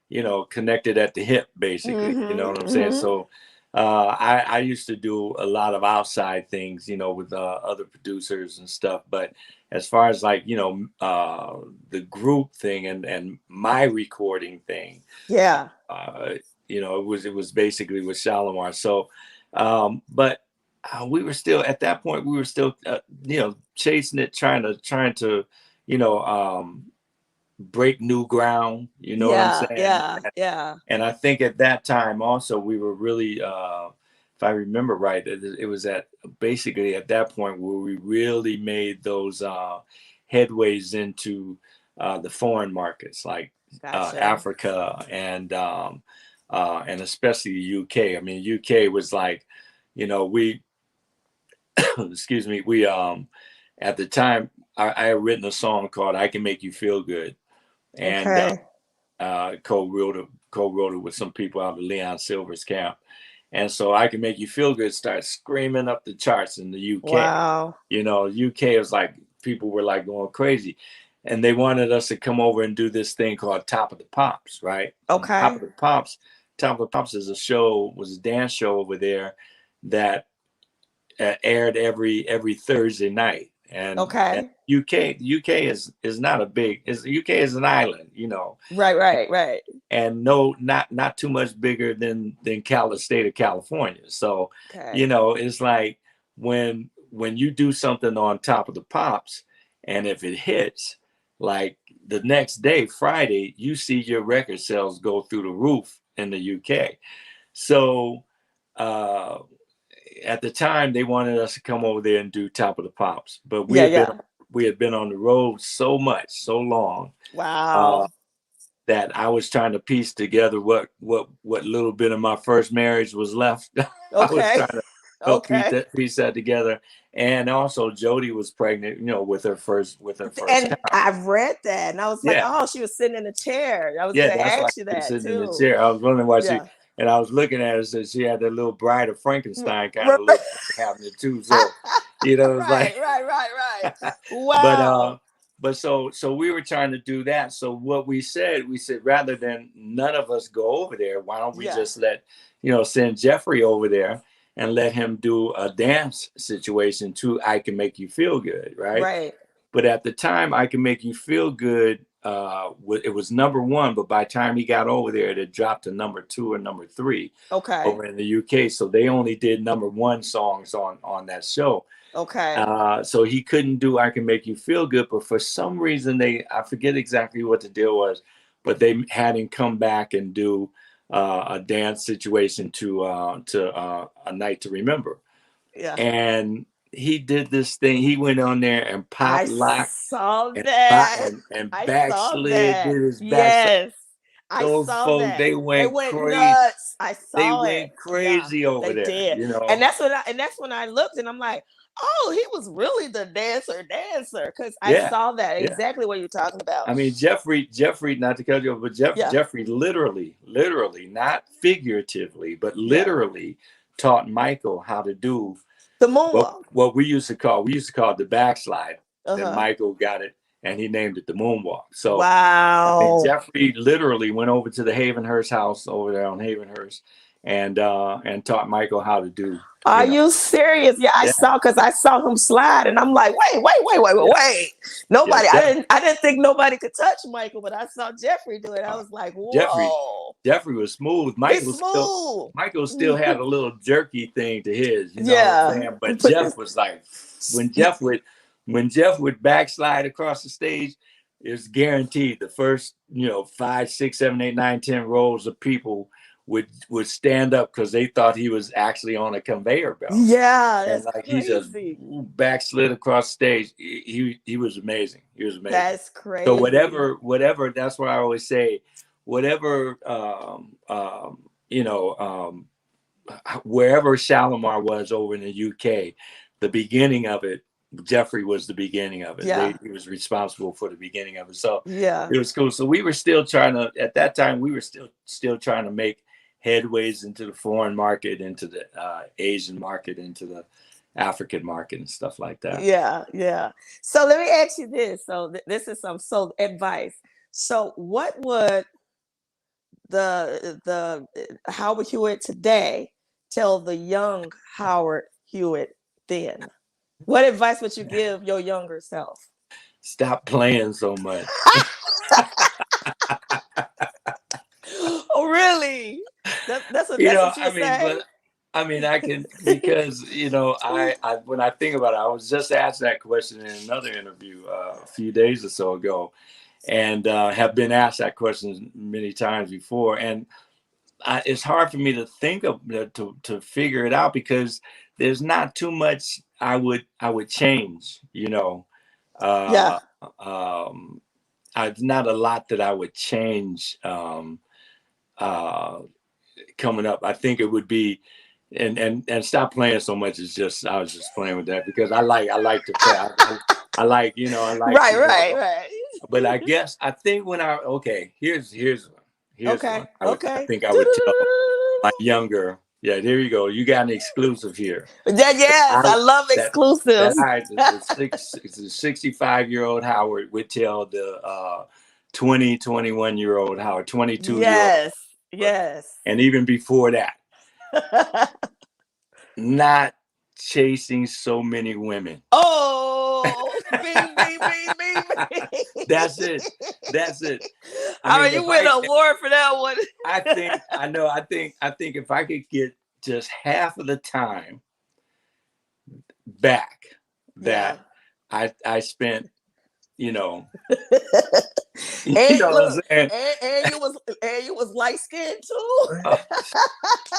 you know, connected at the hip, basically. You know what I'm saying? So I used to do a lot of outside things, you know, with other producers and stuff. But as far as like, you know, the group thing and my recording thing, Yeah. you know, it was basically with Shalimar. So, but we were still at that point. We were still, you know, chasing it, trying to, you know, break new ground. You know what I'm saying? Yeah. And I think at that time also we were really, if I remember right, it was basically at that point where we really made those headways into the foreign markets like Africa and especially the UK. I mean, UK was like, you know, excuse me, we at the time I had written a song called "I Can Make You Feel Good," and co-wrote it with some people out of Leon Silver's camp. And so "I Can Make You Feel Good" started screaming up the charts in the UK. Wow. You know, UK was like, people were like going crazy. And they wanted us to come over and do this thing called Top of the Pops, right? Okay. Top of the Pops was a dance show over there that aired every Thursday night. And UK is not a big, UK is an island, you know. Right. And not too much bigger than the state of California. So, you know, it's like when you do something on Top of the Pops, and if it hits, like the next day, Friday, you see your record sales go through the roof in the UK. So at the time, they wanted us to come over there and do Top of the Pops, but we had been on the road so long. Wow. That I was trying to piece together what little bit of my first marriage was left. I was trying to help piece that together. And also Jody was pregnant, you know, with her first and child. I've read that, and I was like, oh, she was sitting in a chair. I was going to ask you that sitting too. in the chair. I was wondering why she, and I was looking at her, so she had that little Bride of Frankenstein kind of look happening too. So, you know, it was right. Wow. But so we were trying to do that. So what we said rather than none of us go over there, why don't we just send Jeffrey over there and let him do a dance situation to "I Can Make You Feel Good," right? But at the time, "I Can Make You Feel Good," it was #1, but by the time he got over there, it had dropped to #2 or #3 over in the UK. So they only did #1 songs on that show. So he couldn't do "I Can Make You Feel Good," but for some reason I forget exactly what the deal was, but they had him come back and do a dance situation to "A Night to Remember." And he did this thing. He went on there and pop locked and backslid. Did his backslid. Those folks, they went crazy. Nuts. They went crazy over there. Did. You know, and that's when I looked, and I'm like, Oh, he was really the dancer, because I Yeah, saw that yeah. exactly what you're talking about. I mean, Jeffrey, not to cut you off, but Yeah. Jeffrey literally, not figuratively, but Yeah. literally taught Michael how to do The moonwalk. what we used to call the backslide. Then Uh-huh. Michael got it and he named it the moonwalk. So Wow. I mean, Jeffrey literally went over to the Havenhurst house over there on Havenhurst and taught Michael how to do. Are you serious? Yeah, I saw him slide, and I'm like, wait. Nobody. Yeah, I didn't think nobody could touch Michael, but I saw Jeffrey do it. I was like, whoa. Jeffrey was smooth. Michael still had a little jerky thing to his. You know what I'm saying? But Jeff was like, when Jeff would backslide across the stage, it was guaranteed the first 5, 6, 7, 8, 9, 10 rows of people would stand up because they thought he was actually on a conveyor belt. Yeah, that's and like crazy. He just backslid across stage. He was amazing. He was amazing. That's crazy. So whatever. That's why I always say, whatever wherever Shalimar was over in the UK, the beginning of it, Jeffrey was the beginning of it. Yeah. He was responsible for the beginning of it. So yeah, it was cool. So we were still trying to, at that time, we were still trying to make headways into the foreign market, into the Asian market, into the African market and stuff like that. Yeah. So let me ask you this. So this is some advice. So what would the Howard Hewitt today tell the young Howard Hewitt then? What advice would you give your younger self? Stop playing so much. Oh, really? That's what you're saying? But I mean, I can, because I when I think about it, I was just asked that question in another interview a few days or so ago, and have been asked that question many times before, and it's hard for me to think of to figure it out, because there's not too much I would change. Not a lot that I would change coming up. I think it would be, and stop playing so much. Is just, I was just playing with that because I like to play. I like. Right. But I think when here's okay. one. I think I would tell my younger. Yeah, there you go. You got an exclusive here. Yes, I love exclusives. The 65-year-old Howard would tell the 21-year-old Howard, 22-year-old. Yes. And even before that, not chasing so many women. Oh, me. That's it. I mean, you win an award for that one. I think if I could get just half of the time back that I spent, and what I'm saying? And you was light skinned too.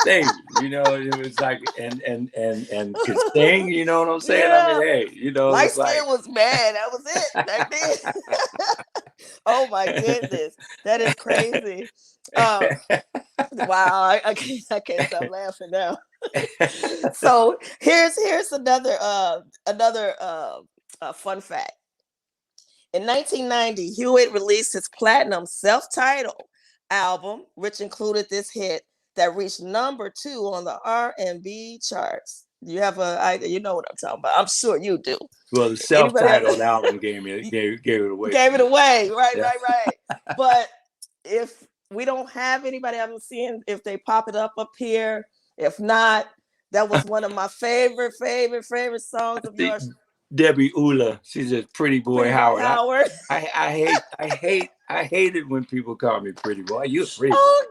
It was like and could sing, you know what I'm saying? Yeah. I mean, light skin was bad. That was it. That did. Oh my goodness, that is crazy. Wow, I can't stop laughing now. So here's another fun fact. In 1990, Hewitt released his platinum self-titled album, which included this hit that reached number 2 on the R&B charts. You have an idea? You know what I'm talking about. I'm sure you do. Well, the self-titled album gave it away. Gave it away. Right. But if we don't have anybody, I'm seeing if they pop it up here. If not, that was one of my favorite songs of yours. Debbie Ula, she's a pretty boy Howard. I hate it when people call me pretty boy. You pretty boy. Oh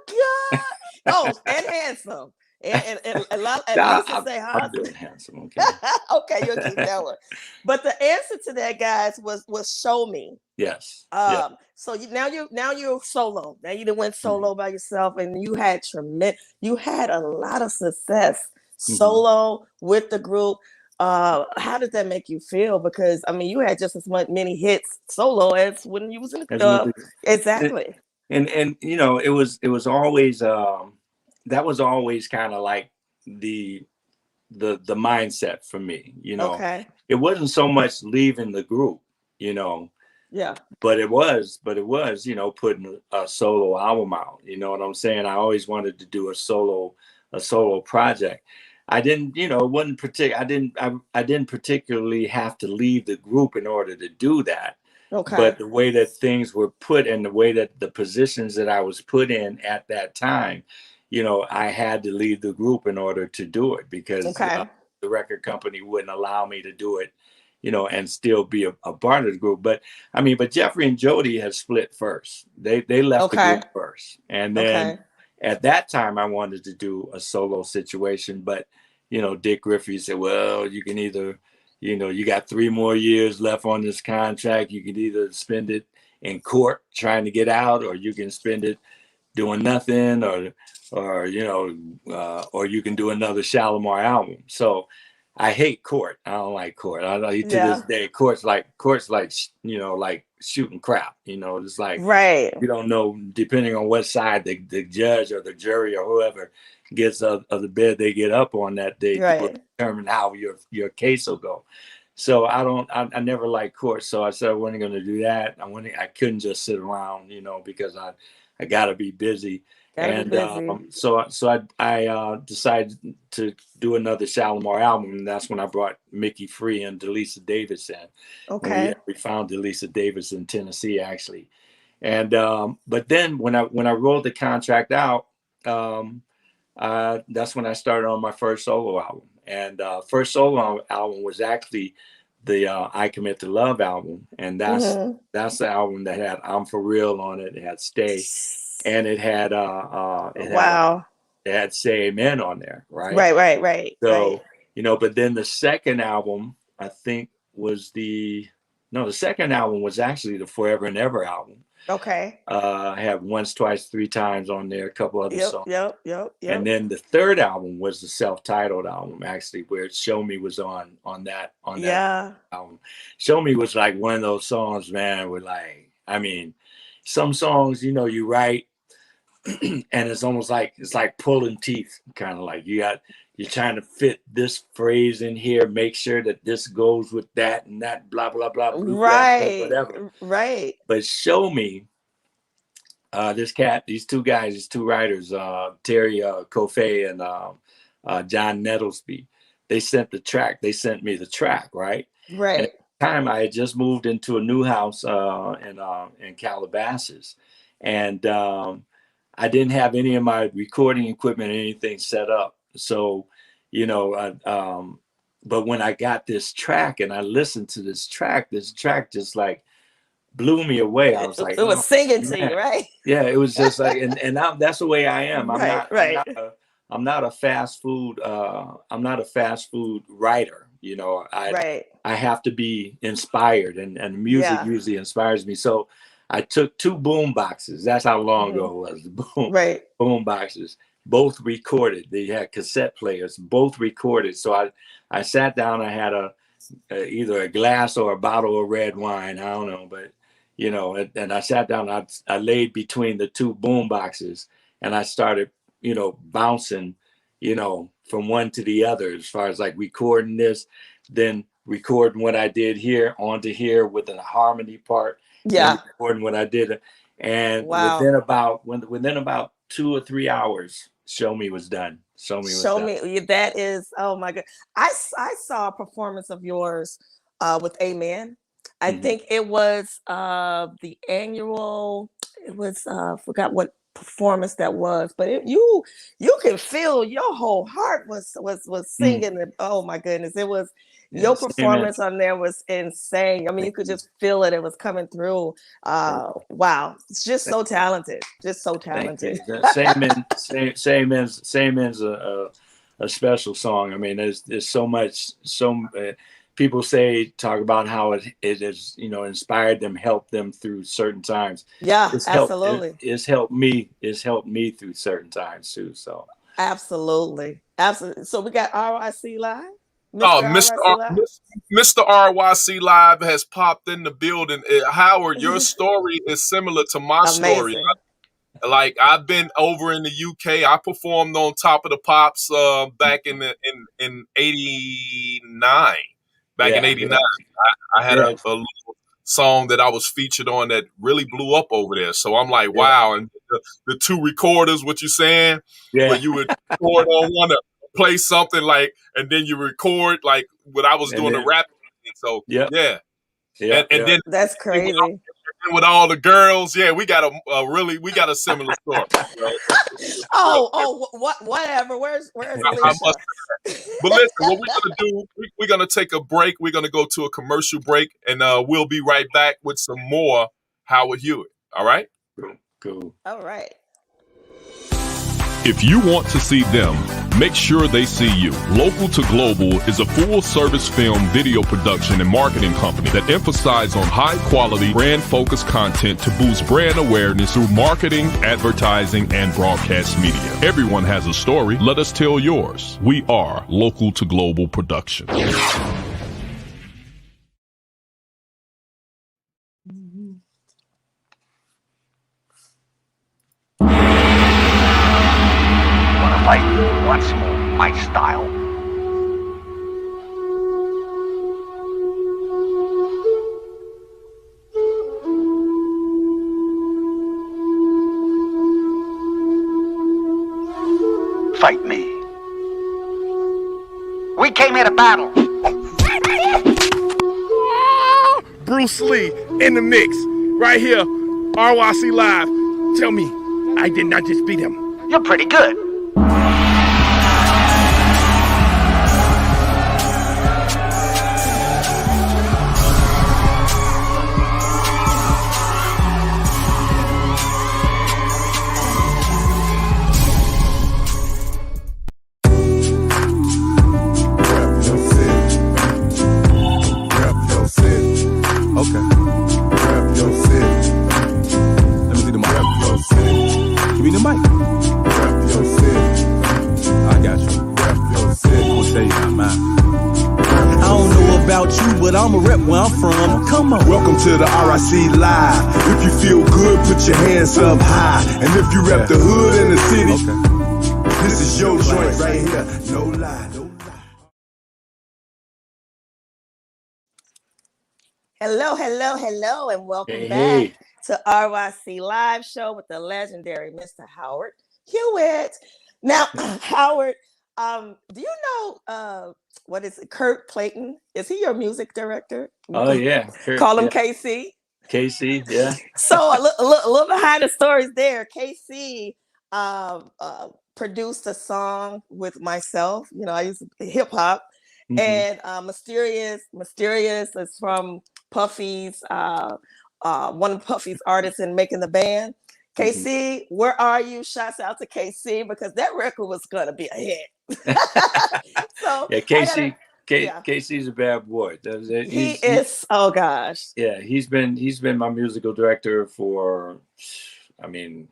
God! Oh, and handsome. And a lot. I'm doing handsome. Okay. Okay, you'll keep that one. But the answer to that, guys, was "Show Me." Yes. So now you're solo. Now you went solo by yourself, and you had a lot of success solo with the group. How did that make you feel? Because I mean, you had just as many hits solo as when you was in the club. Exactly. And it was always that was always kind of like the the mindset for me. You know, Okay. it wasn't so much leaving the group, you know, Yeah. but it was, you know, putting a solo album out. You know what I'm saying? I always wanted to do a solo project. I didn't, you know, it wasn't I didn't particularly have to leave the group in order to do that. Okay. But the way that things were put and the way that the positions that I was put in at that time, you know, I had to leave the group in order to do it because the record company wouldn't allow me to do it, you know, and still be a part of the group. But I mean, but Jeffrey and Jody had split first. They left the group first. And then at that time I wanted to do a solo situation, but you know, Dick Griffey said, well, you can either, you know, you got 3 more years left on this contract. You can either spend it in court trying to get out, or you can spend it doing nothing, or you know, or you can do another Shalimar album. So I hate court. I don't like court. I know to this day, court's like, you know, like shooting crap. You know, it's like you don't know, depending on what side the judge or the jury or whoever gets of the bed they get up on that day to determine how your case will go. So I never liked court. So I said I wasn't going to do that. I couldn't just sit around, you know, because I got to be busy. So I decided to do another Shalimar album, and that's when I brought Mickey Free and Delisa Davis in. Okay. We found Delisa Davis in Tennessee, actually. And but then when I rolled the contract out, that's when I started on my first solo album. And first solo album was actually the I Commit to Love album, and that's the album that had I'm For Real on it. It had Stay. And it had it had Say Amen on there, right? Right. So, you know, but then the second album, I think the second album was actually the Forever and Ever album. Okay. I have Once, Twice, Three Times on there, a couple other songs. Yep. And then the third album was the self-titled album, actually, where Show Me was on that album. Show Me was like one of those songs, man, with like, I mean, some songs, you know, you write and it's almost like it's like pulling teeth, kind of like you're trying to fit this phrase in here, make sure that this goes with that and that, blah blah blah, whatever. Right. But Show Me, these two writers, Terry Coffey and John Nettlesby, they sent me the track, right? Right. And at the time I had just moved into a new house in Calabasas, and I didn't have any of my recording equipment or anything set up. So, you know, but when I got this track and I listened to this track just like blew me away. I was like, it was singing to you, right? Yeah, it was just like, and that's the way I am. I'm not a fast food writer. You know, I have to be inspired, and music usually inspires me. So I took 2 boom boxes. That's how long ago it was. Boom boxes, both recorded. They had cassette players, both recorded. So I sat down. I had either a glass or a bottle of red wine. I don't know, but you know, and I sat down. I laid between the 2 boom boxes, and I started, you know, bouncing, you know, from one to the other, as far as like recording this, then recording what I did here onto here with a harmony part. Recording what I did, and within about 2 or 3 hours, Show Me was done. Show Me. That is, oh my God. I saw a performance of yours with Amen. I think it was the annual. It was forgot what performance that was, but you can feel your whole heart was singing. Oh my goodness, it was. Your performance on there was insane. I mean, you could just feel it. It was coming through. Wow. It's just so talented. Just so talented. Same Men's a special song. I mean, there's so much, people talk about how it has, you know, inspired them, helped them through certain times. Yeah, absolutely. It's helped me through certain times too. So absolutely. So we got RYC Live. Mr. RYC Live has popped in the building. Howard, your story is similar to my story. like I've been over in the UK. I performed on Top of the Pops back in '89. Back in '89, I had a little song that I was featured on that really blew up over there. So I'm like, wow. And the two recorders, what you saying? Where you would record on one to play something like, and then you record like what I was doing the rap. So and then that's crazy. With all the girls, we got we got a similar story. Whatever. Where's But listen, what we're gonna do? We're gonna take a break. We're gonna go to a commercial break, and we'll be right back with some more Howard Hewitt. All right? Cool. All right. If you want to see them, make sure they see you. Local to Global is a full-service film video production and marketing company that emphasizes on high-quality, brand-focused content to boost brand awareness through marketing, advertising, and broadcast media. Everyone has a story. Let us tell yours. We are Local to Global Productions. Fight once more, my style. Fight me. We came here to battle. Bruce Lee in the mix, right here, RYC Live. Tell me, I did not just beat him. You're pretty good. But I'm a rep where I'm from. Come on. Welcome to the RYC Live. If you feel good, put your hands up high. And if you rep the hood in the city, this is your joint right here. No lie, no lie. Hello, and welcome back to RYC Live Show with the legendary Mr. Howard Hewitt. Now, Howard, do you know what is it? Kurt Clayton? Is he your music director? Oh yeah, Kurt, call him KC. KC, yeah. So a little behind the stories there. KC produced a song with myself. You know, I use hip hop, and Mysterious is from Puffy's one of Puffy's artists in Making the Band. KC, where are you? Shouts out to KC because that record was gonna be a hit. So yeah, KC's a bad boy. He is. Oh gosh. Yeah, he's been my musical director for, I mean,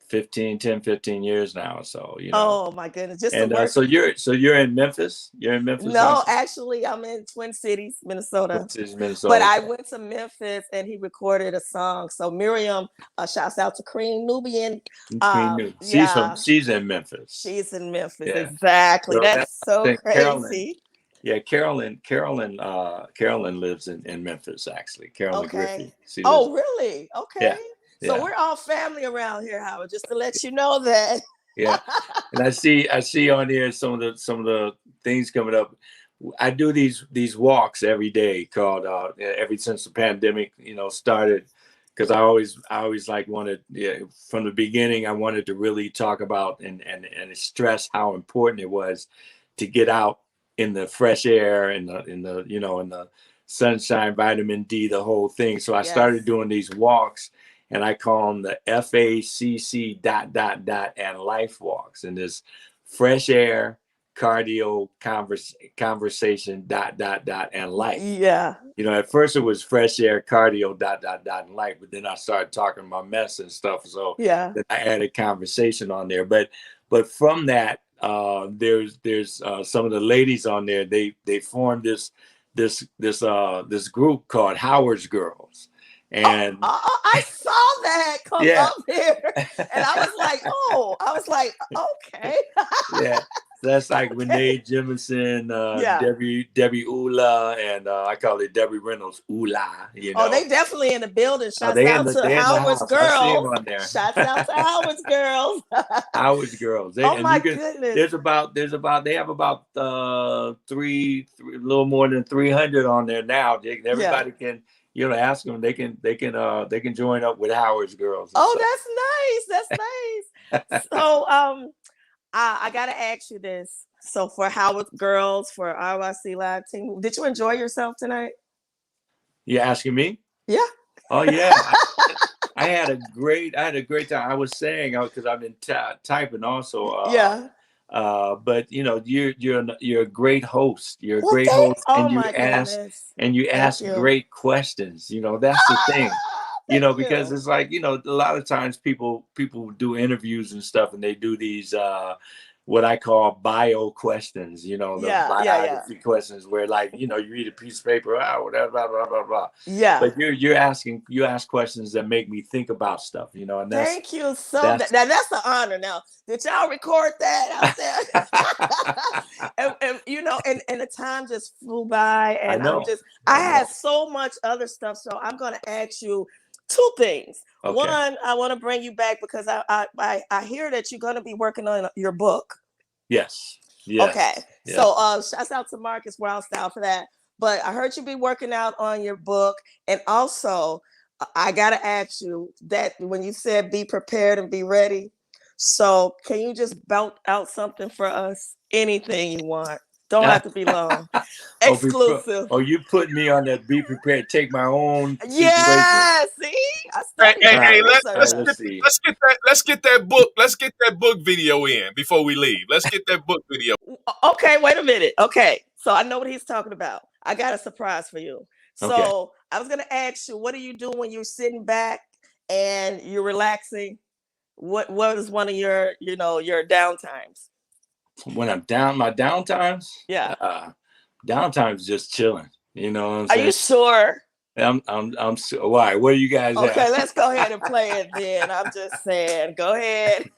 15 years now. So you know. Oh my goodness! Just and so you're in Memphis. You're in Memphis. No, also? actually, I'm in Twin Minnesota. Twin Cities, Minnesota. But I went to Memphis and he recorded a song. So Miriam, shouts out to Cream Nubian. She's in Memphis. She's in Memphis. Yeah. Exactly. So that's so crazy. Carolyn lives in Memphis, actually. Carolyn Griffey. Really? Okay. Yeah. So we're all family around here, Howard, just to let you know that. Yeah. And I see on here some of the things coming up. I do these walks every day called ever since the pandemic, started, because I always like wanted, from the beginning, I wanted to really talk about and stress how important it was to get out in the fresh air and in the sunshine, vitamin D, the whole thing. So I started doing these walks, and I call them the FACC ... and life walks. And this fresh air, cardio, conversation ... and life. Yeah. At first it was fresh air, cardio ... and life, but then I started talking my mess and stuff. So then I added conversation on there. But from that, there's some of the ladies on there. They formed this group called Howard's Girls. And I saw that come up here. And I was like, okay. Yeah. That's like Okay. Renee Jemison, Yeah. Debbie Ula, and I call it Debbie Reynolds Ula. You know. Oh, they definitely in the building. Shouts they out to in the Howard's house. I see them girls. on there. Shouts out to Howard's girls. Howard's girls. Oh my goodness. They have about three a little more than 300 on there now. Everybody can ask them. They can join up with Howard's girls. Oh, that's nice. That's nice. So I gotta ask you this. So for Howard Girls, for RYC Live team, did you enjoy yourself tonight? You asking me? Yeah. Oh yeah. I had a great time. I was saying because I've been typing also. Yeah. But you're a great host. You're a great thanks. host, Oh and you my goodness. ask you. great questions. That's the thing. Because you. it's like, a lot of times people do interviews and stuff, and they do these what I call bio questions, the biography questions where, like, you read a piece of paper, whatever, blah, blah, blah, blah. Yeah. But you ask questions that make me think about stuff, and that's thank you so much. Now that's an honor. Now, did y'all record that out there? and the time just flew by, and I had so much other stuff. So I'm gonna ask you two things. Okay. One, I want to bring you back because I hear that you're going to be working on your book. Yes. Okay. Yes. So shouts out to Marcus Wildstyle for that. But I heard you be working out on your book, and also I gotta ask you that when you said be prepared and be ready. So can you just belt out something for us? Anything you want. Don't have to be long. Exclusive. You put me on that be prepared, take my own situation. Yeah, see? Let's get that book video in before we leave. Let's get that book video. Okay, wait a minute. Okay. So I know what he's talking about. I got a surprise for you. So I was gonna ask you, what do you do when you're sitting back and you're relaxing? What is one of your downtimes? When I'm down, my downtimes? Yeah. Downtimes just chilling. You know what I'm saying? Are you sure? I'm why? What do you guys have? Okay, let's go ahead and play it then. I'm just saying. Go ahead.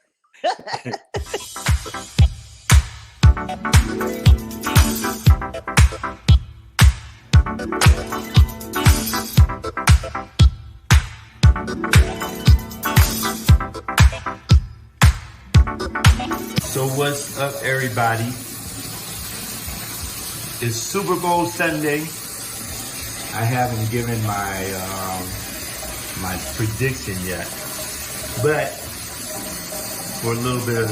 So what's up, everybody? It's Super Bowl Sunday. I haven't given my my prediction yet, but for a little bit of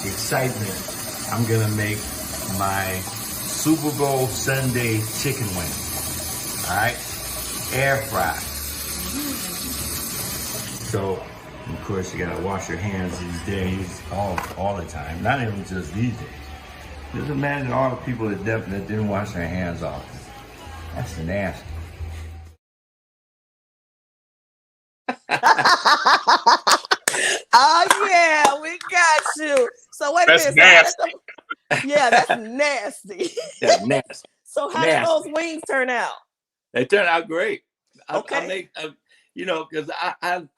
excitement, I'm gonna make my Super Bowl Sunday chicken wings. All right, air fry. So, of course, you gotta wash your hands these days, all the time. Not even just these days. Just imagine all the people that didn't wash their hands often. That's nasty. Oh yeah, we got you. So wait a minute. Nasty. That's nasty. That's nasty. So how did those wings turn out? They turned out great. Okay. Because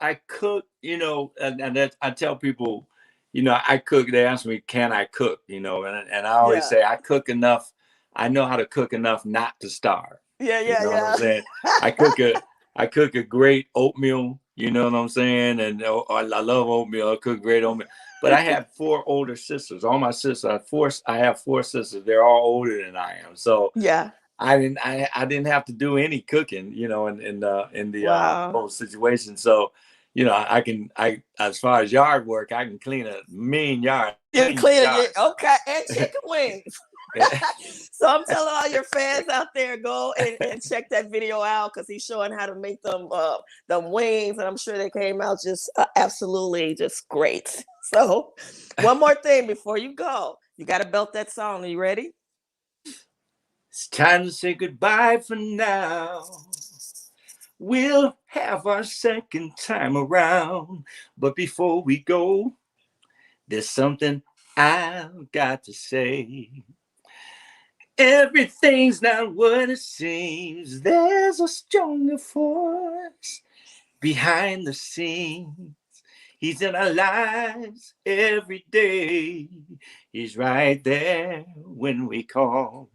I cook, and that I tell people, I cook. They ask me, can I cook? And I always say I cook enough. I know how to cook enough not to starve. Yeah. What I'm saying? I cook a great oatmeal. You know what I'm saying? And I love oatmeal. I cook great oatmeal. But I have 4 older sisters. All my sisters, I have 4 sisters. They're all older than I am. So yeah. I didn't have to do any cooking, in the whole situation. So, I as far as yard work, I can clean a mean yard. You can clean it, okay, and chicken wings. So I'm telling all your fans out there, go and check that video out because he's showing how to make them wings, and I'm sure they came out just absolutely just great. So one more thing before you go, you got to belt that song. Are you ready? It's time to say goodbye for now. We'll have our second time around. But before we go, there's something I've got to say. Everything's not what it seems. There's a stronger force behind the scenes. He's in our lives every day. He's right there when we call.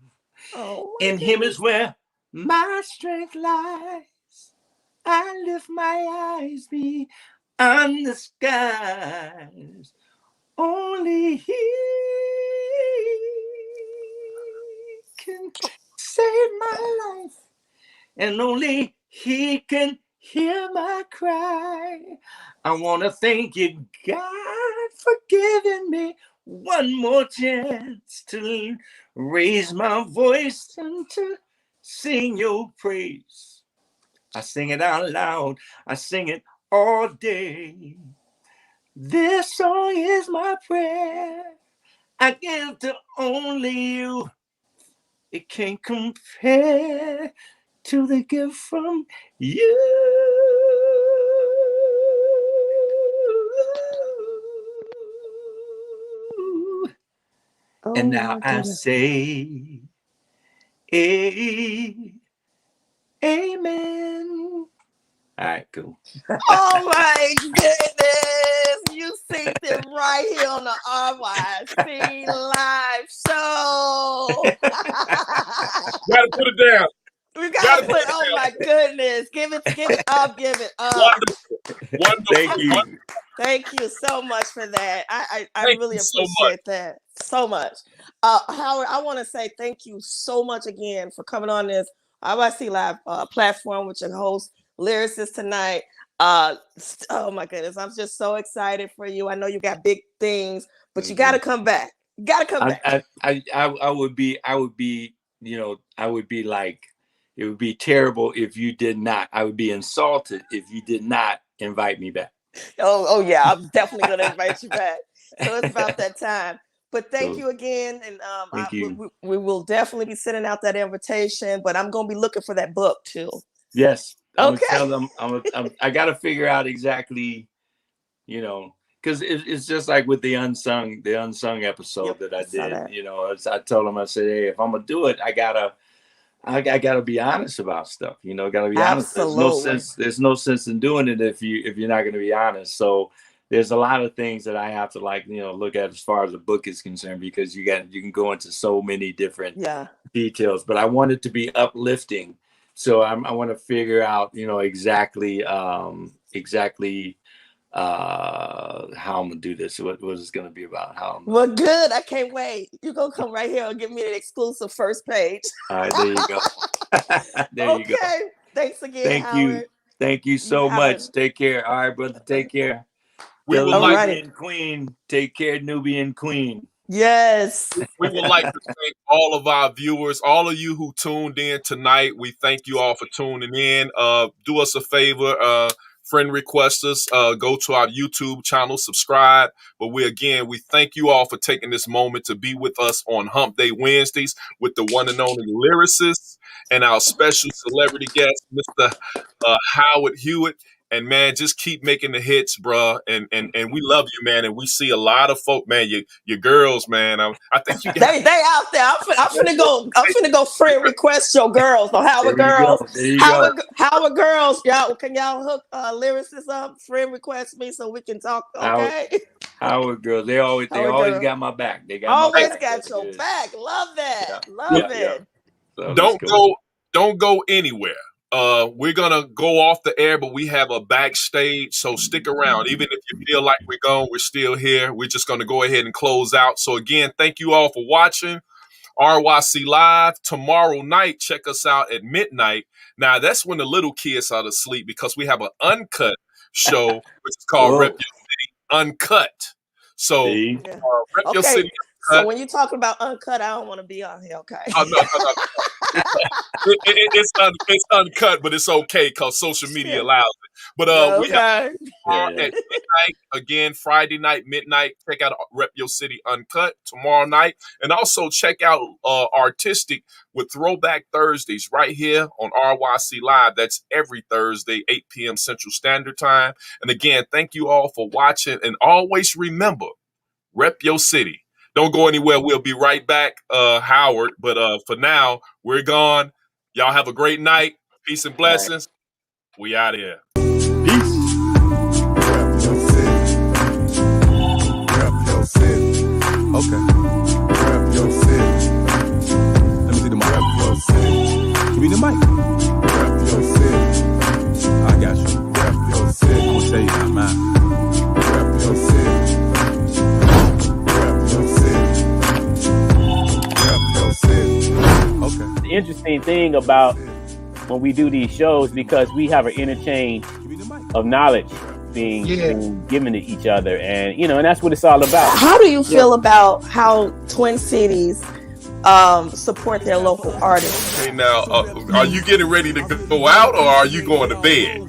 Oh, In him is where my strength lies. I lift my eyes beyond the skies. Only he can save my life, and only he can hear my cry. I want to thank you, God, for giving me one more chance to raise my voice and to sing your praise. I sing it out loud. I sing it all day. This song is my prayer. I give to only you. It can't compare to the gift from you. oh And now my I goodness. say, amen. All right, cool. Oh my goodness. You synced it right here on the RYC live show. Gotta put it down. We gotta put, oh my goodness. Give it up. Wonderful. Thank you. Thank you so much for that. I Thank really you so appreciate that so much. Howard, I want to say thank you so much again for coming on this RYC Live platform with your host, Lyricist tonight. Oh my goodness, I'm just so excited for you. I know you got big things, but you got to come back. You got to come back. I would be, you know, I would be like, it would be terrible if you did not. I would be insulted if you did not invite me back. Oh yeah, I'm definitely gonna invite you back. So it's about that time. But thank you again, and Thank you. We will definitely be sending out that invitation. But I'm gonna be looking for that book too. Yes. I'm Okay. gonna tell them. I got to figure out exactly, you know, because it's just like with the unsung episode that I did. that. You know, I told them, I said, hey, if I'm gonna do it, I gotta be honest about stuff. You know, gotta be honest. There's no sense in doing it if you're not gonna be honest. So there's a lot of things that I have to, like, you know, look at as far as the book is concerned, because you can go into so many different details. But I want it to be uplifting. So I want to figure out, you know, exactly how I'm gonna do this. What it's gonna be about. Well, good. I can't wait. You're gonna come right here and give me an exclusive first page. All right, there you go. There you go. Thanks again, Howard. Thank you so much. Take care. All right, brother. Take care. We Tell would the like Nubian Queen. Take care, Nubian Queen. Yes. We would like to thank all of our viewers, all of you who tuned in tonight. We thank you all for tuning in. Do us a favor, friend request us, go to our YouTube channel, subscribe. But we thank you all for taking this moment to be with us on Hump Day Wednesdays with the one and only lyricist and our special celebrity guest, Mr. Howard Hewitt. And man, just keep making the hits, bro. And we love you, man. And we see a lot of folk, man. Your girls, man. I think you got they out there. I'm finna go friend request your girls. So Howard girls, Howard girls, y'all, can y'all hook lyricists up? Friend request me so we can talk. Okay. Howard girls, they always got my back. They got always my back. got your back. Love that. Love it. So don't go anywhere. We're gonna go off the air, but we have a backstage, so stick around. Even if you feel like we're gone, we're still here. We're just gonna go ahead and close out. So again, thank you all for watching RYC Live. Tomorrow night, check us out at midnight. Now that's when the little kids are asleep, because we have an uncut show, which is called Rep Your City Uncut. So Rep Your City Uncut. So when you talking about uncut, I don't want to be on here, okay? Oh, no. It's uncut, but it's okay because social media allows it. But we have at midnight, again, Friday night, midnight. Check out Rep Your City Uncut tomorrow night. And also check out Artistic with Throwback Thursdays right here on RYC Live. That's every Thursday, 8 p.m. Central Standard Time. And again, thank you all for watching. And always remember, rep your city. Don't go anywhere. We'll be right back, Howard. But for now, we're gone. Y'all have a great night. Peace and blessings. We out of here. Peace. Rep your city. Rep your city. Rep your city. Rep your city. Okay. The interesting thing about when we do these shows, because we have an interchange of knowledge being given to each other, and and that's what it's all about. How do you feel about how Twin Cities support their local artists? Okay, now, are you getting ready to go out, or are you going to bed?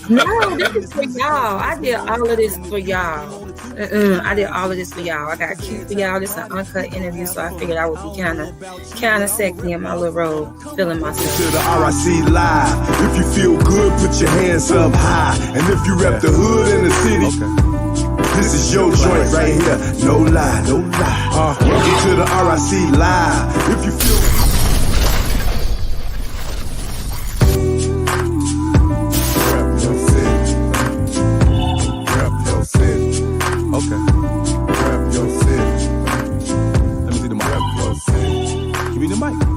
No, this is for y'all. I did all of this for y'all. I did all of this for y'all. I got cute for y'all. This is an uncut interview, so I figured I would be kind of sexy in my little robe, feeling myself. To the RYC live. If you feel good, put your hands up high. And if you rep the hood in the city, this is your joint right here. No lie, no lie. Welcome to the RYC live. If you feel Okay. Rep your city. Let me see the mic. Rep your city. Give me the mic.